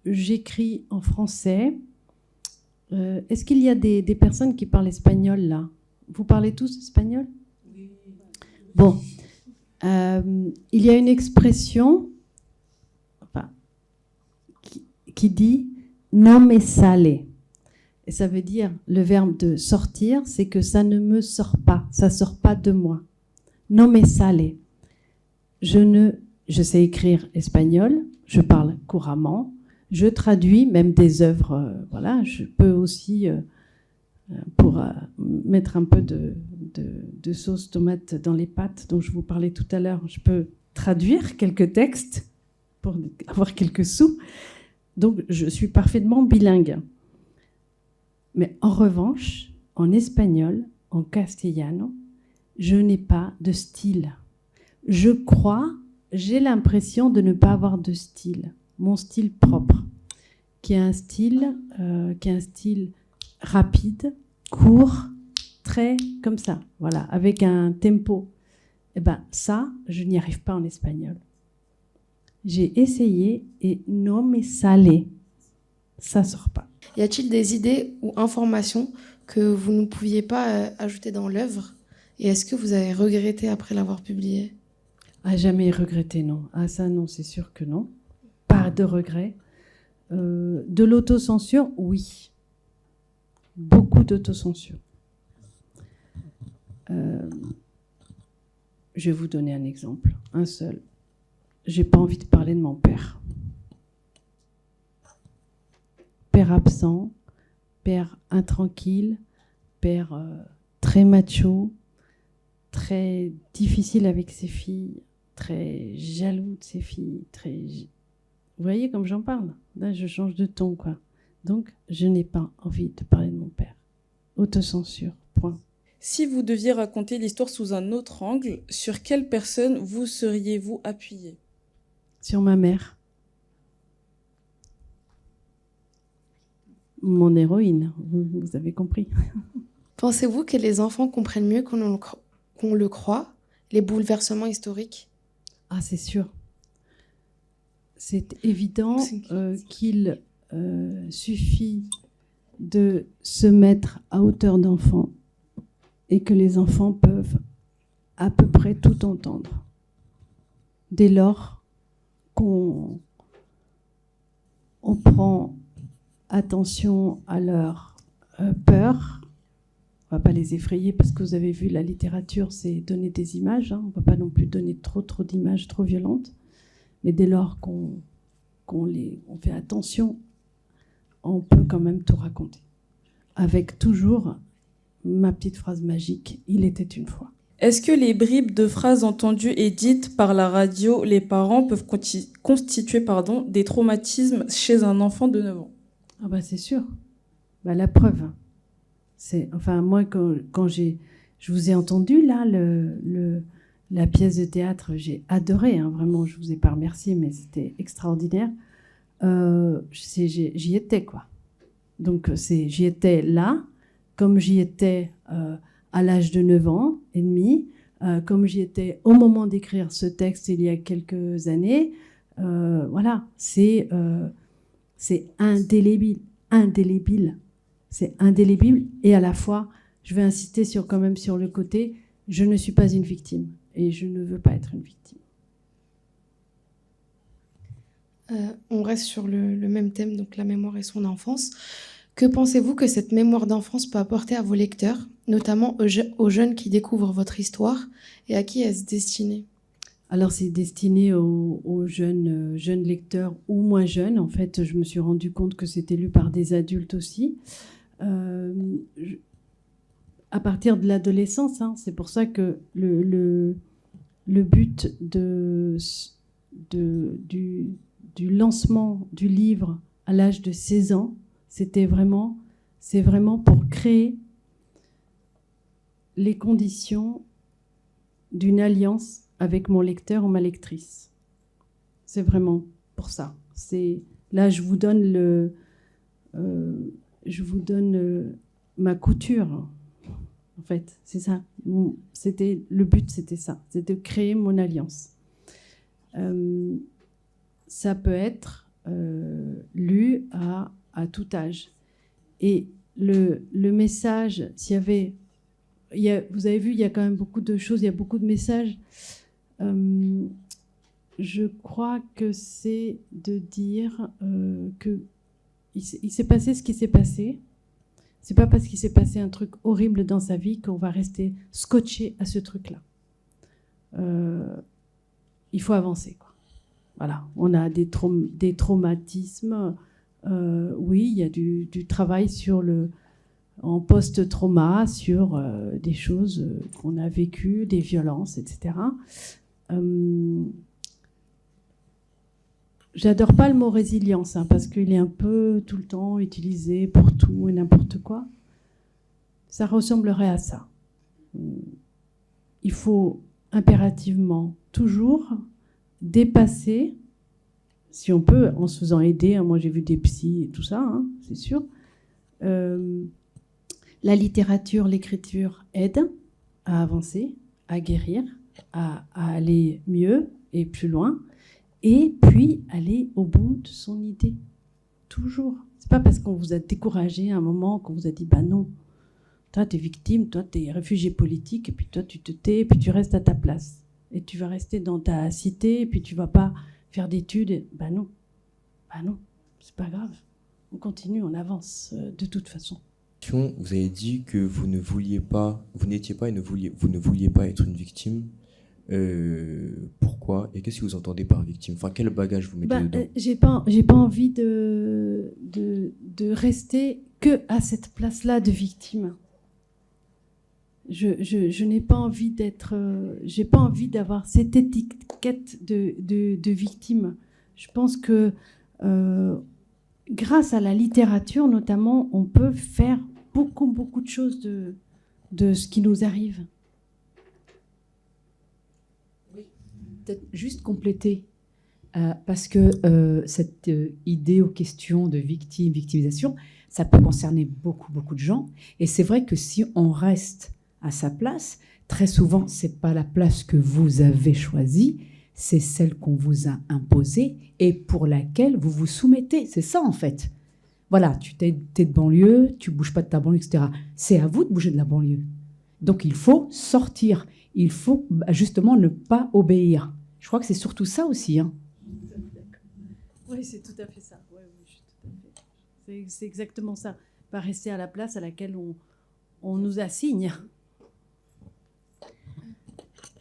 j'écris en français. Est-ce qu'il y a des personnes qui parlent espagnol là, Vous parlez tous espagnol? Bon. Il y a une expression qui dit « no me sale ». Et ça veut dire, le verbe de sortir, c'est que ça ne me sort pas, ça ne sort pas de moi. « No me sale ». Je sais écrire espagnol, je parle couramment, je traduis même des œuvres, voilà, je peux aussi, pour mettre un peu de sauce tomate dans les pâtes dont je vous parlais tout à l'heure, je peux traduire quelques textes pour avoir quelques sous. Donc, je suis parfaitement bilingue. Mais en revanche, en espagnol, en castellano, je n'ai pas de style. J'ai l'impression de ne pas avoir de style, mon style propre, qui est un style rapide, court, très comme ça, voilà, avec un tempo. Eh ben ça, je n'y arrive pas en espagnol. J'ai essayé et no me sale, ça sort pas. Y a-t-il des idées ou informations que vous ne pouviez pas ajouter dans l'œuvre? Et est-ce que vous avez regretté après l'avoir publiée? Jamais regretté, non. Ah ça, non, c'est sûr que non. Pas de regret. De l'autocensure, oui. Beaucoup d'autocensure. Je vais vous donner un exemple, un seul. J'ai pas envie de parler de mon père. Père absent, père intranquille, père très macho, très difficile avec ses filles, très jaloux de ses filles, Vous voyez comme j'en parle? Là, je change de ton, quoi. Donc, je n'ai pas envie de parler de mon père. Autocensure, point. Si vous deviez raconter l'histoire sous un autre angle, sur quelle personne vous seriez-vous appuyé? Sur ma mère. Mon héroïne, vous avez compris. Pensez-vous que les enfants comprennent mieux qu'on le croit les bouleversements historiques? Ah, c'est sûr. C'est évident qu'il suffit de se mettre à hauteur d'enfant et que les enfants peuvent à peu près tout entendre. Dès lors qu'on prend attention à leur peur, on ne va pas les effrayer parce que vous avez vu, la littérature, c'est donner des images. On ne va pas non plus donner trop d'images trop violentes. Mais dès lors qu'on fait attention, on peut quand même tout raconter. Avec toujours ma petite phrase magique, il était une fois. Est-ce que les bribes de phrases entendues et dites par la radio, les parents peuvent constituer des traumatismes chez un enfant de 9 ans? Ah bah c'est sûr. Bah, la preuve. Moi, quand je vous ai entendu, là, la pièce de théâtre, j'ai adoré, hein, vraiment, je ne vous ai pas remercié, mais c'était extraordinaire. J'y étais, quoi. Donc, j'y étais là, comme j'y étais à l'âge de 9 ans et demi, comme j'y étais au moment d'écrire ce texte il y a quelques années. Voilà, c'est indélébile. C'est indélébile et à la fois, je vais insister quand même sur le côté, je ne suis pas une victime et je ne veux pas être une victime. On reste sur le même thème, donc la mémoire et son enfance. Que pensez-vous que cette mémoire d'enfance peut apporter à vos lecteurs, notamment aux jeunes qui découvrent votre histoire, et à qui est-ce destiné? Alors c'est destiné aux jeunes lecteurs ou moins jeunes. En fait, je me suis rendu compte que c'était lu par des adultes aussi. À partir de l'adolescence, hein, c'est pour ça que le but du lancement du livre à l'âge de 16 ans, c'est vraiment pour créer les conditions d'une alliance avec mon lecteur ou ma lectrice. C'est vraiment pour ça. Là, je vous donne ma couture. En fait, c'est ça. Le but, c'était ça. C'était de créer mon alliance. Ça peut être lu à tout âge. Et le message, s'il y avait vous avez vu, il y a quand même beaucoup de choses, il y a beaucoup de messages. Je crois que c'est de dire que il s'est passé ce qui s'est passé. C'est pas parce qu'il s'est passé un truc horrible dans sa vie qu'on va rester scotché à ce truc-là. Il faut avancer, quoi. Voilà, on a des traumatismes. Oui, il y a du travail en post-trauma sur des choses qu'on a vécues, des violences, etc. J'adore pas le mot résilience, parce qu'il est un peu tout le temps utilisé pour tout et n'importe quoi. Ça ressemblerait à ça. Il faut impérativement toujours dépasser, si on peut, en se faisant aider. Moi, j'ai vu des psys et tout ça, c'est sûr. La littérature, l'écriture aident à avancer, à guérir, à aller mieux et plus loin. Et puis, aller au bout de son idée. Toujours. C'est pas parce qu'on vous a découragé à un moment qu'on vous a dit « bah non, toi, t'es victime, toi, t'es réfugié politique, et puis toi, tu te tais, et puis tu restes à ta place. Et tu vas rester dans ta cité, et puis tu vas pas faire d'études. » Bah non. Bah non, c'est pas grave. On continue, on avance de toute façon. Vous avez dit que vous n'étiez pas et vous ne vouliez pas être une victime. Pourquoi et qu'est-ce que vous entendez par victime? Enfin, quel bagage vous mettez dedans? J'ai pas envie de rester que à cette place-là de victime. Je n'ai pas envie j'ai pas envie d'avoir cette étiquette de victime. Je pense que grâce à la littérature, notamment, on peut faire beaucoup de choses de ce qui nous arrive. Peut-être juste compléter, parce que cette idée ou question de victimisation, ça peut concerner beaucoup de gens. Et c'est vrai que si on reste à sa place, très souvent, c'est pas la place que vous avez choisie, c'est celle qu'on vous a imposée et pour laquelle vous vous soumettez. C'est ça, en fait. Voilà, t'es de banlieue, tu bouges pas de ta banlieue, etc. C'est à vous de bouger de la banlieue. Donc, il faut sortir. Il faut justement ne pas obéir. Je crois que c'est surtout ça aussi. Oui, c'est tout à fait ça. C'est exactement ça. Pas rester à la place à laquelle on nous assigne.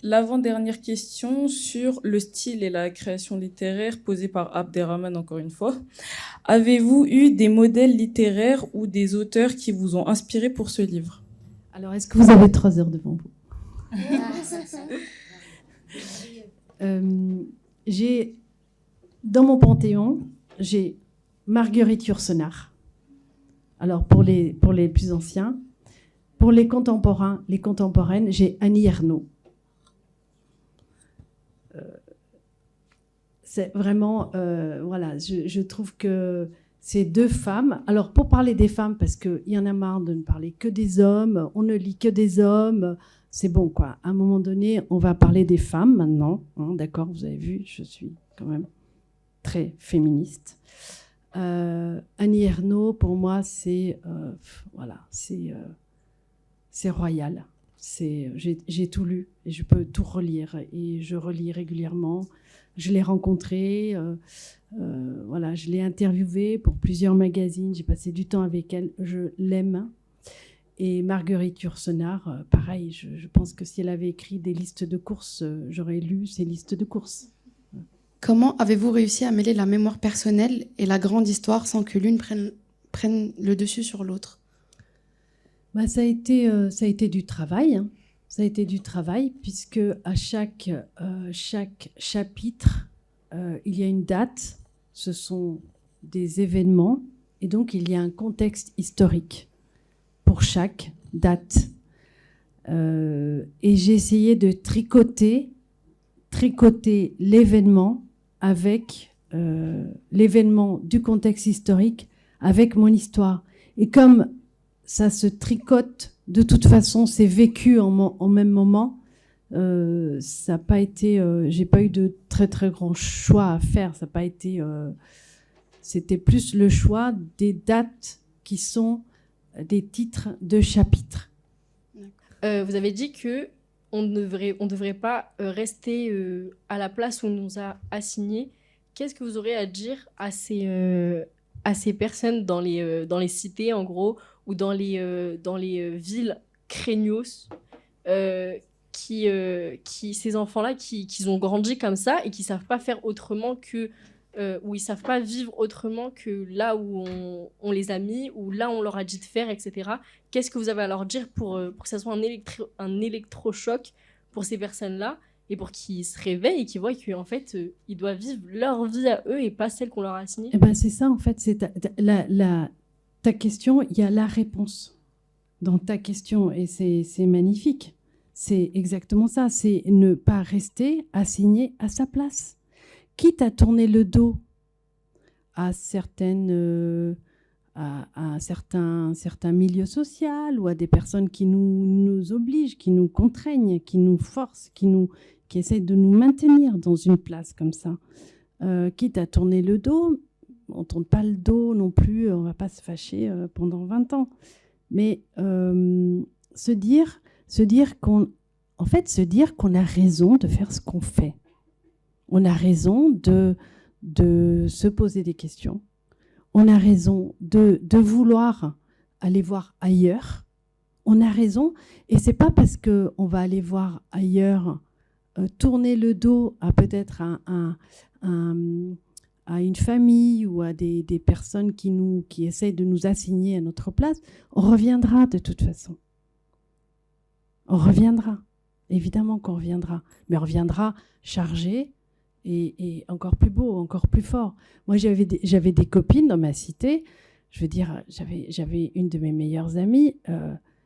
L'avant-dernière question sur le style et la création littéraire posée par Abderrahmane, encore une fois. Avez-vous eu des modèles littéraires ou des auteurs qui vous ont inspiré pour ce livre? Alors, est-ce que vous avez 3 heures devant vous? Dans mon panthéon, j'ai Marguerite Yourcenar. Alors pour les plus anciens, pour les contemporaines, j'ai Annie Ernaux. C'est vraiment, voilà, je trouve que ces 2 femmes. Alors pour parler des femmes, parce qu'il y en a marre de ne parler que des hommes, on ne lit que des hommes. C'est bon, quoi. À un moment donné, on va parler des femmes maintenant. D'accord, vous avez vu, je suis quand même très féministe. Annie Ernaux, pour moi, c'est royal. J'ai tout lu et je peux tout relire. Et je relis régulièrement. Je l'ai rencontrée, voilà, je l'ai interviewée pour plusieurs magazines. J'ai passé du temps avec elle. Je l'aime. Et Marguerite Yourcenar, pareil, je pense que si elle avait écrit des listes de courses, j'aurais lu ces listes de courses. Comment avez-vous réussi à mêler la mémoire personnelle et la grande histoire sans que l'une prenne le dessus sur l'autre? Ça a été du travail. Ça a été du travail, puisque à chaque chapitre, il y a une date, ce sont des événements, et donc il y a un contexte historique pour chaque date. Et j'ai essayé de tricoter l'événement avec l'événement du contexte historique avec mon histoire. Et comme ça se tricote, de toute façon, c'est vécu en même moment, ça n'a pas été... j'ai pas eu de très grand choix à faire. Ça n'a pas été... c'était plus le choix des dates qui sont des titres de chapitres. vous avez dit que on ne devrait pas rester à la place où on nous a assigné. Qu'est-ce que vous aurez à dire à ces personnes dans les cités, en gros, ou dans les villes craignos, ces enfants-là qui ont grandi comme ça et qui ne savent pas faire autrement que... où ils ne savent pas vivre autrement que là où on les a mis, ou là où on leur a dit de faire, etc. Qu'est-ce que vous avez à leur dire pour que ça soit un électrochoc pour ces personnes-là, et pour qu'ils se réveillent et qu'ils voient qu'en fait, ils doivent vivre leur vie à eux et pas celle qu'on leur a assignée? Eh ben, c'est ça, en fait. C'est ta question, il y a la réponse dans ta question, et c'est magnifique. C'est exactement ça. C'est ne pas rester assigné à sa place. Quitte à tourner le dos à à certains milieux sociaux, ou à des personnes qui nous obligent, qui nous contraignent, qui nous forcent, qui essayent de nous maintenir dans une place comme ça. Quitte à tourner le dos, on ne tourne pas le dos non plus, on ne va pas se fâcher pendant 20 ans. Mais se dire qu'on a raison de faire ce qu'on fait. On a raison de se poser des questions. On a raison de vouloir aller voir ailleurs. On a raison. Et ce n'est pas parce qu'on va aller voir ailleurs, tourner le dos à peut-être à une famille ou à des personnes qui essayent de nous assigner à notre place. On reviendra de toute façon. On reviendra. Évidemment qu'on reviendra. Mais on reviendra chargé, et encore plus beau, encore plus fort. Moi, j'avais des copines dans ma cité. Je veux dire, j'avais une de mes meilleures amies.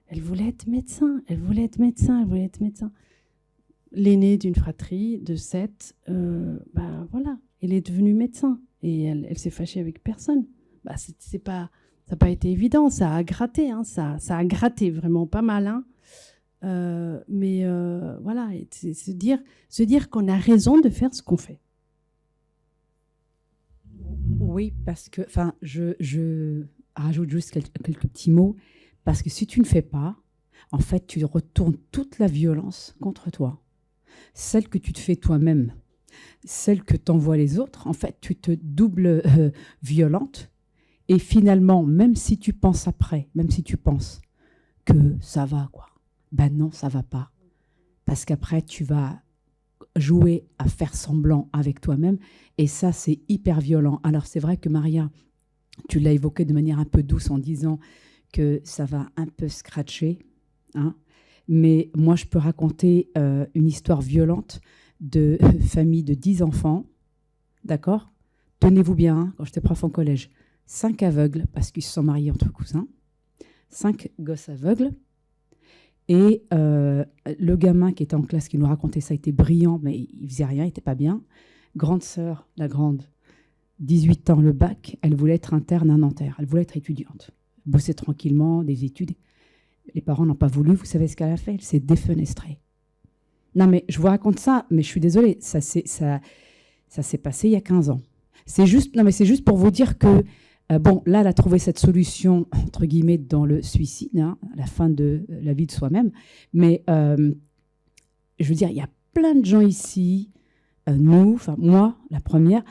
Elle voulait être médecin. L'aînée d'une fratrie de 7, voilà, elle est devenue médecin. Et elle s'est fâchée avec personne. Ça n'a pas été évident. Ça a gratté. Hein, ça a gratté vraiment pas mal. Hein. Mais voilà, c'est se dire qu'on a raison de faire ce qu'on fait. Oui, parce que, je rajoute juste quelques petits mots, parce que si tu ne fais pas, en fait, tu retournes toute la violence contre toi. Celle que tu te fais toi-même, celle que t'envoient les autres, en fait, tu te doubles violente. Et finalement, même si tu penses après, même si tu penses que ça va, quoi, ben non, ça va pas. Parce qu'après, tu vas jouer à faire semblant avec toi-même. Et ça, c'est hyper violent. Alors, c'est vrai que Maria, tu l'as évoqué de manière un peu douce en disant que ça va un peu scratcher. Hein. Mais moi, je peux raconter une histoire violente de famille de 10 enfants. D'accord ? Tenez-vous bien, hein, quand j'étais prof en collège. 5 aveugles, parce qu'ils se sont mariés entre cousins. 5 gosses aveugles. Et le gamin qui était en classe, qui nous racontait ça, était brillant, mais il faisait rien, il n'était pas bien. Grande sœur, la grande, 18 ans, le bac, elle voulait être interne à Nanterre, elle voulait être étudiante. Elle bossait tranquillement, des études. Les parents n'ont pas voulu, vous savez ce qu'elle a fait? Elle s'est défenestrée. Non, mais je vous raconte ça, mais je suis désolée, ça s'est passé il y a 15 ans. C'est juste pour vous dire que bon, là, elle a trouvé cette solution, entre guillemets, dans le suicide, hein, à la fin de la vie de soi-même. Mais je veux dire, il y a plein de gens ici, nous, enfin moi, la première,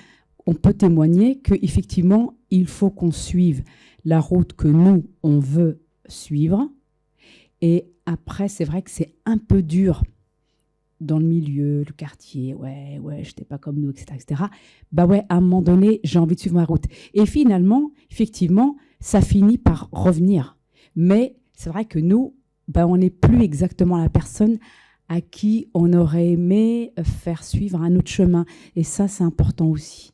on peut témoigner qu'effectivement, il faut qu'on suive la route que nous, on veut suivre. Et après, c'est vrai que c'est un peu dur dans le milieu, le quartier, ouais, j'étais pas comme nous, etc., etc. Bah ouais, à un moment donné, j'ai envie de suivre ma route. Et finalement, effectivement, ça finit par revenir. Mais c'est vrai que nous, bah, on n'est plus exactement la personne à qui on aurait aimé faire suivre un autre chemin. Et ça, c'est important aussi.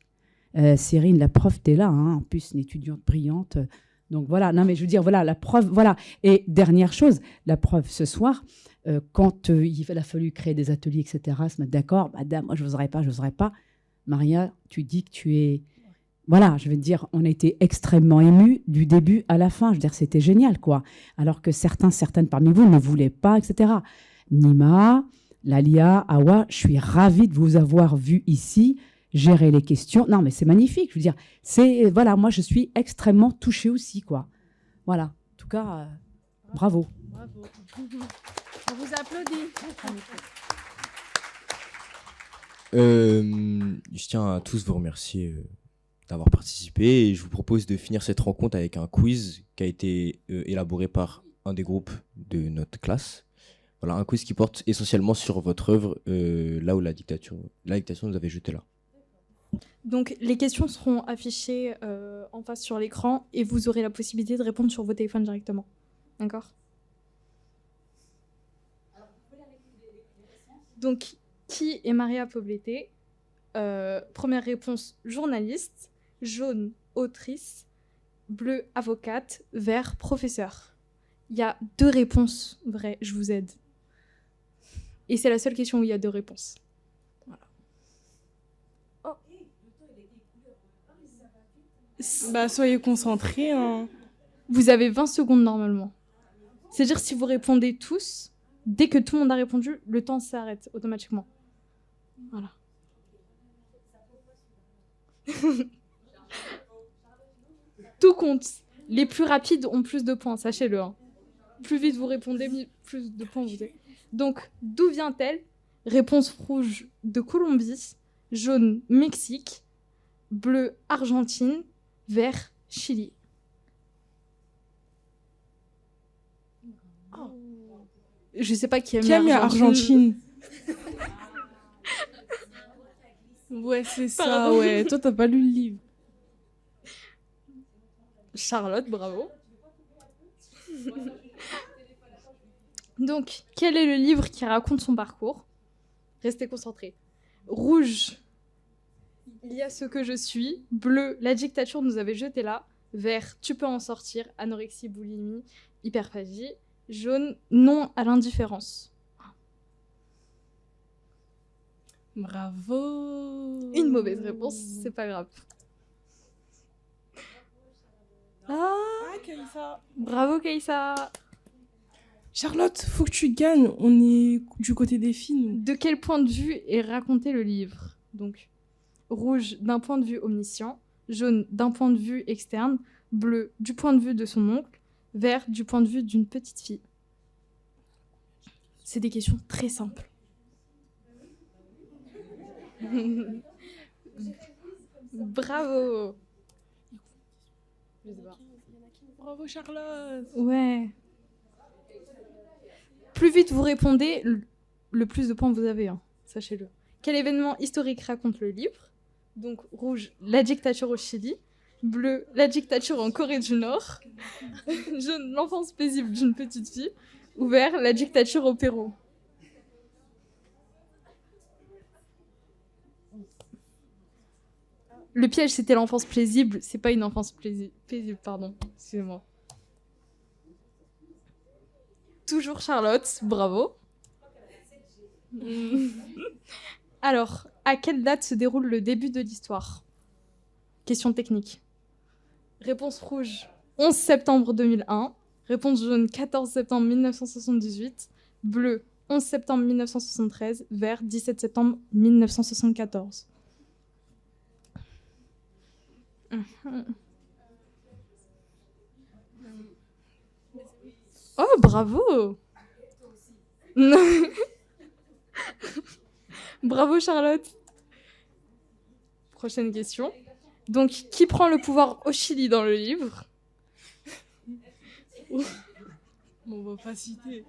Cyrine, la prof, t'es là, hein, en plus, une étudiante brillante. Donc voilà, non mais je veux dire, voilà, la preuve, voilà. Et dernière chose, la preuve ce soir, quand il a fallu créer des ateliers, etc., se mettre d'accord, madame, moi je n'oserais pas. Maria, tu dis que tu es... Voilà, je veux dire, on a été extrêmement émus du début à la fin. Je veux dire, c'était génial, quoi. Alors que certaines parmi vous ne voulaient pas, etc. Nima, Lalia, Awa, je suis ravie de vous avoir vu ici, gérer les questions. Non, mais c'est magnifique, je veux dire. Voilà, moi je suis extrêmement touchée aussi, quoi. Voilà, en tout cas, bravo. Bravo. On vous applaudit. Je tiens à tous vous remercier d'avoir participé et je vous propose de finir cette rencontre avec un quiz qui a été élaboré par un des groupes de notre classe. Voilà, un quiz qui porte essentiellement sur votre œuvre, là où la dictature nous avait jeté là. Donc les questions seront affichées en face sur l'écran et vous aurez la possibilité de répondre sur vos téléphones directement. D'accord ? Donc, qui est Maria Poblete ? Première réponse, journaliste. Jaune, autrice. Bleu, avocate. Vert, professeur. Il y a 2 réponses vraies, je vous aide. Et c'est la seule question où il y a 2 réponses. Voilà. Oh. Bah, soyez concentrés. Hein. Vous avez 20 secondes normalement. C'est-à-dire si vous répondez tous, dès que tout le monde a répondu, le temps s'arrête automatiquement. Voilà. Tout compte. Les plus rapides ont plus de points, sachez-le. Hein. Plus vite vous répondez, plus de points vous avez. Donc, d'où vient-elle ? Réponse rouge de Colombie, jaune Mexique, bleu Argentine, vert Chili. Oh. Je sais pas qui a mis Argentine. Ouais, c'est ça, Pardon. ouais. Toi, t'as pas lu le livre. Charlotte, bravo. Donc, quel est le livre qui raconte son parcours ? Restez concentrés. Rouge, il y a ce que je suis. Bleu, la dictature nous avait jeté là. Vert, tu peux en sortir. Anorexie, boulimie, hyperphagie. Jaune, non à l'indifférence. Bravo. Une mauvaise réponse, c'est pas grave. Kaïssa. Bravo Kaïssa. Charlotte, faut que tu gagnes. On est du côté des filles, nous. De quel point de vue est raconté le livre ? Donc, rouge, d'un point de vue omniscient. Jaune, d'un point de vue externe. Bleu, du point de vue de son oncle. Vert, du point de vue d'une petite fille. C'est des questions très simples. Bravo. Bravo Charlotte. Ouais. Plus vite vous répondez, le plus de points vous avez, hein, sachez-le. Quel événement historique raconte le livre ? Donc rouge, la dictature au Chili. Bleu, la dictature en Corée du Nord. Jaune, l'enfance paisible d'une petite fille. Ou vert, la dictature au Pérou. Le piège, c'était l'enfance paisible. C'est pas une enfance paisible, pardon. Excusez-moi. Toujours Charlotte, bravo. Alors, à quelle date se déroule le début de l'histoire ? Question technique. Réponse rouge, 11 septembre 2001. Réponse jaune, 14 septembre 1978. Bleu, 11 septembre 1973. Vert, 17 septembre 1974. Oh, bravo! Bravo Charlotte. Prochaine question. Donc, qui prend le pouvoir au Chili dans le livre? On va pas citer.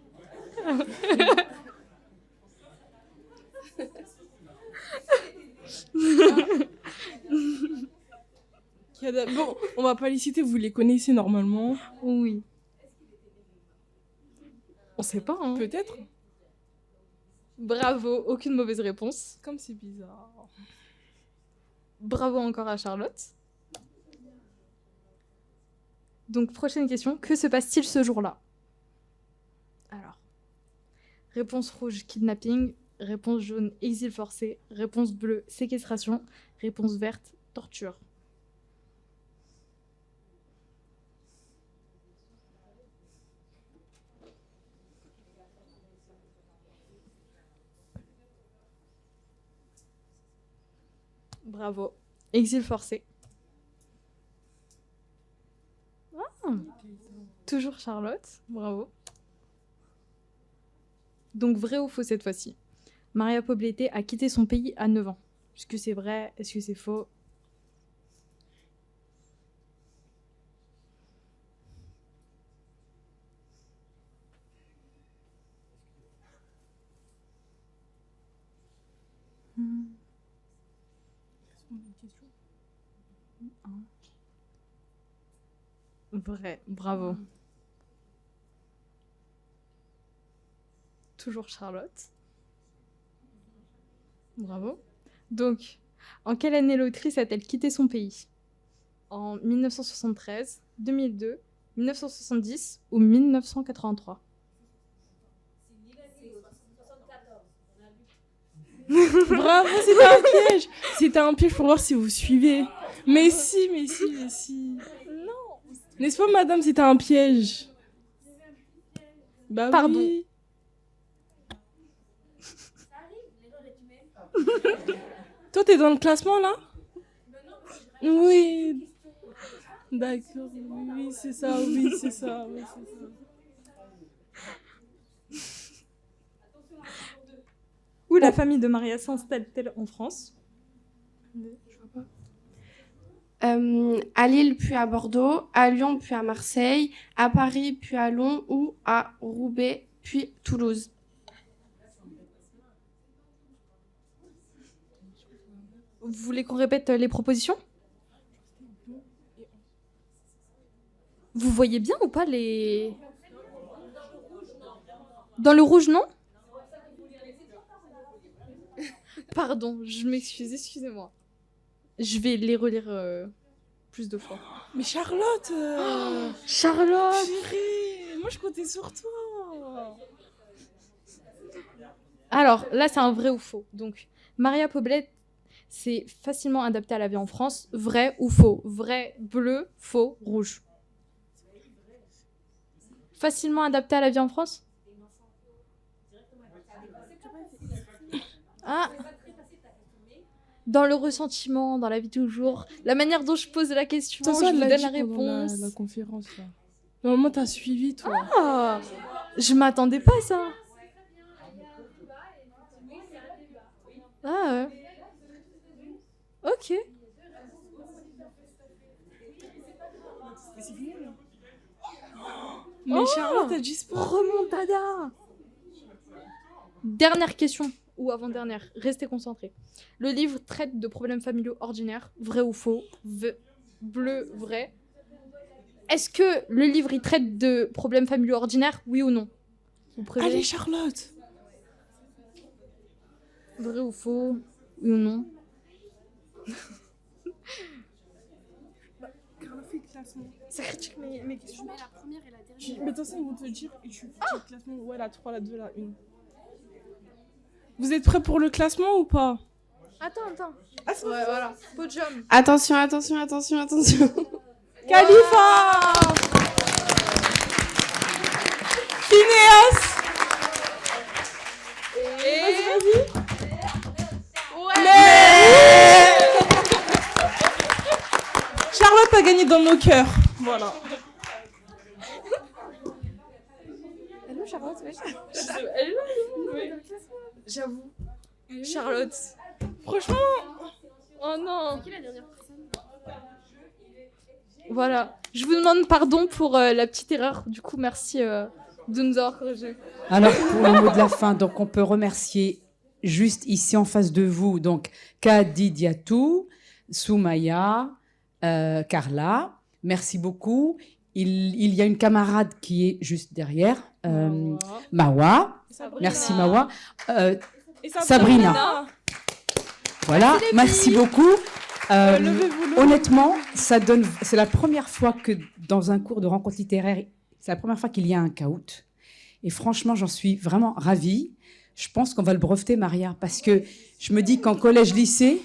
Bon, on va pas les citer, vous les connaissez normalement. Oui. On sait pas, hein. Peut-être. Bravo, aucune mauvaise réponse. Comme c'est bizarre. Bravo encore à Charlotte. Donc, prochaine question. Que se passe-t-il ce jour-là? Alors, réponse rouge, kidnapping. Réponse jaune, exil forcé. Réponse bleue, séquestration. Réponse verte, torture. Bravo. Exil forcé. Ah, toujours Charlotte. Bravo. Donc vrai ou faux cette fois-ci? Maria Poblete a quitté son pays à 9 ans. Est-ce que c'est vrai? Est-ce que c'est faux? Vrai, bravo. Toujours Charlotte. Bravo. Donc, en quelle année l'autrice a-t-elle quitté son pays? En 1973, 2002, 1970 ou 1983? Bravo, c'était un piège. C'était un piège pour voir si vous suivez. Mais si. Non. N'est-ce pas, madame, c'était un piège? Bah Pardon. oui. Toi, t'es dans le classement, là? Oui. D'accord, oui, c'est ça, oui, c'est ça. Oui, c'est ça. Où la famille de Maria s'installe-t-elle en France? À Lille, puis à Bordeaux, à Lyon, puis à Marseille, à Paris, puis à Lyon ou à Roubaix, puis Toulouse. Vous voulez qu'on répète les propositions? Vous voyez bien ou pas les... Dans le rouge, non? Pardon, je m'excuse, excusez-moi. Je vais les relire plus de fois. Mais Charlotte Charlotte Chérie, moi je comptais sur toi. Alors, là, c'est un vrai ou faux. Donc, Maria Poblete, c'est facilement adapté à la vie en France. Vrai ou faux? Vrai, bleu, faux, rouge. Facilement adapté à la vie en France? Ah, dans le ressentiment, dans la vie toujours, la manière dont je pose la question, Ça, je vous l'a donne dit la pendant réponse. La conférence, là. Normalement, t'as suivi, toi. Ah, je m'attendais pas à ça. Ah ouais. Ok. Mais Charlotte, t'as dit sport. Remontada. Dernière question, ou avant-dernière, restez concentrés. Le livre traite de problèmes familiaux ordinaires, vrai ou faux? Bleu, vrai. Est-ce que le livre il traite de problèmes familiaux ordinaires, oui ou non? Vous préférez? Allez, Charlotte. Vrai ou faux? Oui ou non? Ça critique mes questions. Je mets la première et la dernière. Mais attention, ils vont te dire et tu fais le classement. Ouais, la 3, la 2, la 1. Vous êtes prêts pour le classement ou pas? Attends. Ouais, voilà. Podium. Attention. Khalifa Phineas Vas-y. Ouais. Charlotte a gagné dans nos cœurs. Voilà. Elle est où, Charlotte? Elle est là, oui. J'avoue. Charlotte. Franchement. Oh non. C'est qui la dernière personne? Voilà. Je vous demande pardon pour la petite erreur. Du coup, merci de nous avoir corrigé. Alors, pour le mot de la fin, donc on peut remercier juste ici en face de vous, donc Kadidiatou, Soumaya, Carla. Merci beaucoup. Il y a une camarade qui est juste derrière, Mawa. Merci Mawa. Sabrina. Voilà, merci beaucoup. Honnêtement, c'est la première fois que dans un cours de rencontre littéraire, c'est la première fois qu'il y a un caout. Et franchement, j'en suis vraiment ravie. Je pense qu'on va le breveter, Maria, parce que je me dis qu'en collège-lycée,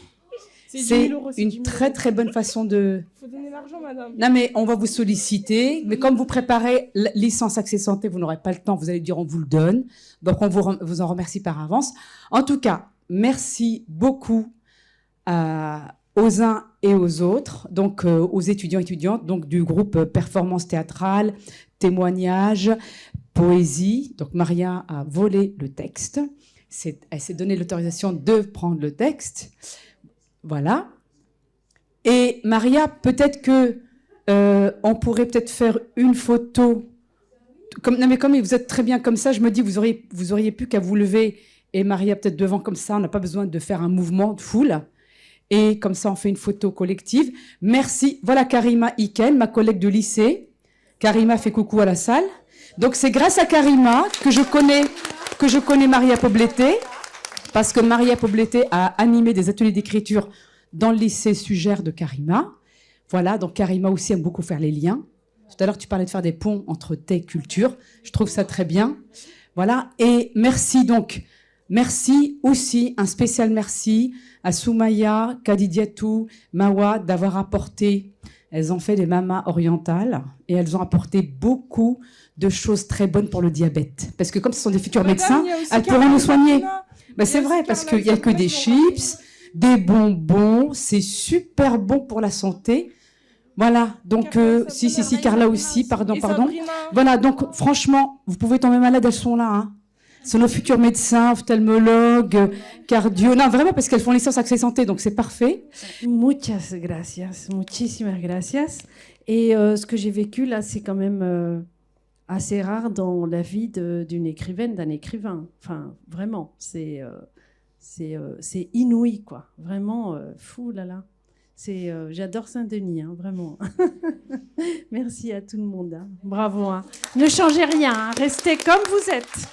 c'est une très très bonne façon de... Faut donner l'argent, madame. Non, mais on va vous solliciter. Mais comme vous préparez la licence Accès Santé, vous n'aurez pas le temps. Vous allez dire on vous le donne. Donc, on vous en remercie par avance. En tout cas, merci beaucoup aux uns et aux autres, donc aux étudiants et étudiantes donc, du groupe Performance Théâtrale, Témoignages, poésie. Donc Maria a volé le texte. Elle s'est donné l'autorisation de prendre le texte. Voilà. Et Maria, peut-être que on pourrait peut-être faire une photo. Non mais comme vous êtes très bien comme ça, je me dis vous auriez plus qu'à vous lever et Maria peut-être devant comme ça. On n'a pas besoin de faire un mouvement de foule. Et comme ça, on fait une photo collective. Merci. Voilà Karima Iken, ma collègue de lycée. Karima fait coucou à la salle. Donc c'est grâce à Karima que je connais Maria Pobleté, parce que Maria Pobleté a animé des ateliers d'écriture dans le lycée Sugère de Karima. Voilà, donc Karima aussi aime beaucoup faire les liens. Tout à l'heure, tu parlais de faire des ponts entre tes cultures. Je trouve ça très bien. Voilà, et merci donc. Merci aussi, un spécial merci à Soumaya, Kadidiatou, Mawa d'avoir apporté. Elles ont fait des mamas orientales et elles ont apporté beaucoup de choses très bonnes pour le diabète. Parce que comme ce sont des futurs médecins, elles pourront nous soigner. Ben c'est vrai, parce qu'il n'y a que des chips, des bonbons, c'est super bon pour la santé. Voilà, donc si, Carla aussi, pardon. Voilà, donc franchement, vous pouvez tomber malade, elles sont là. Hein. C'est nos futurs médecins, ophtalmologues, cardio. Non, vraiment, parce qu'elles font licence accès santé, donc c'est parfait. Muchas gracias, muchísimas gracias. Et ce que j'ai vécu là, c'est quand même assez rare dans la vie d'une écrivaine, d'un écrivain. Enfin, vraiment, c'est inouï, quoi. Vraiment, fou là là. J'adore Saint-Denis, hein, vraiment. Merci à tout le monde. Hein. Bravo. Hein. Ne changez rien, hein. Restez comme vous êtes.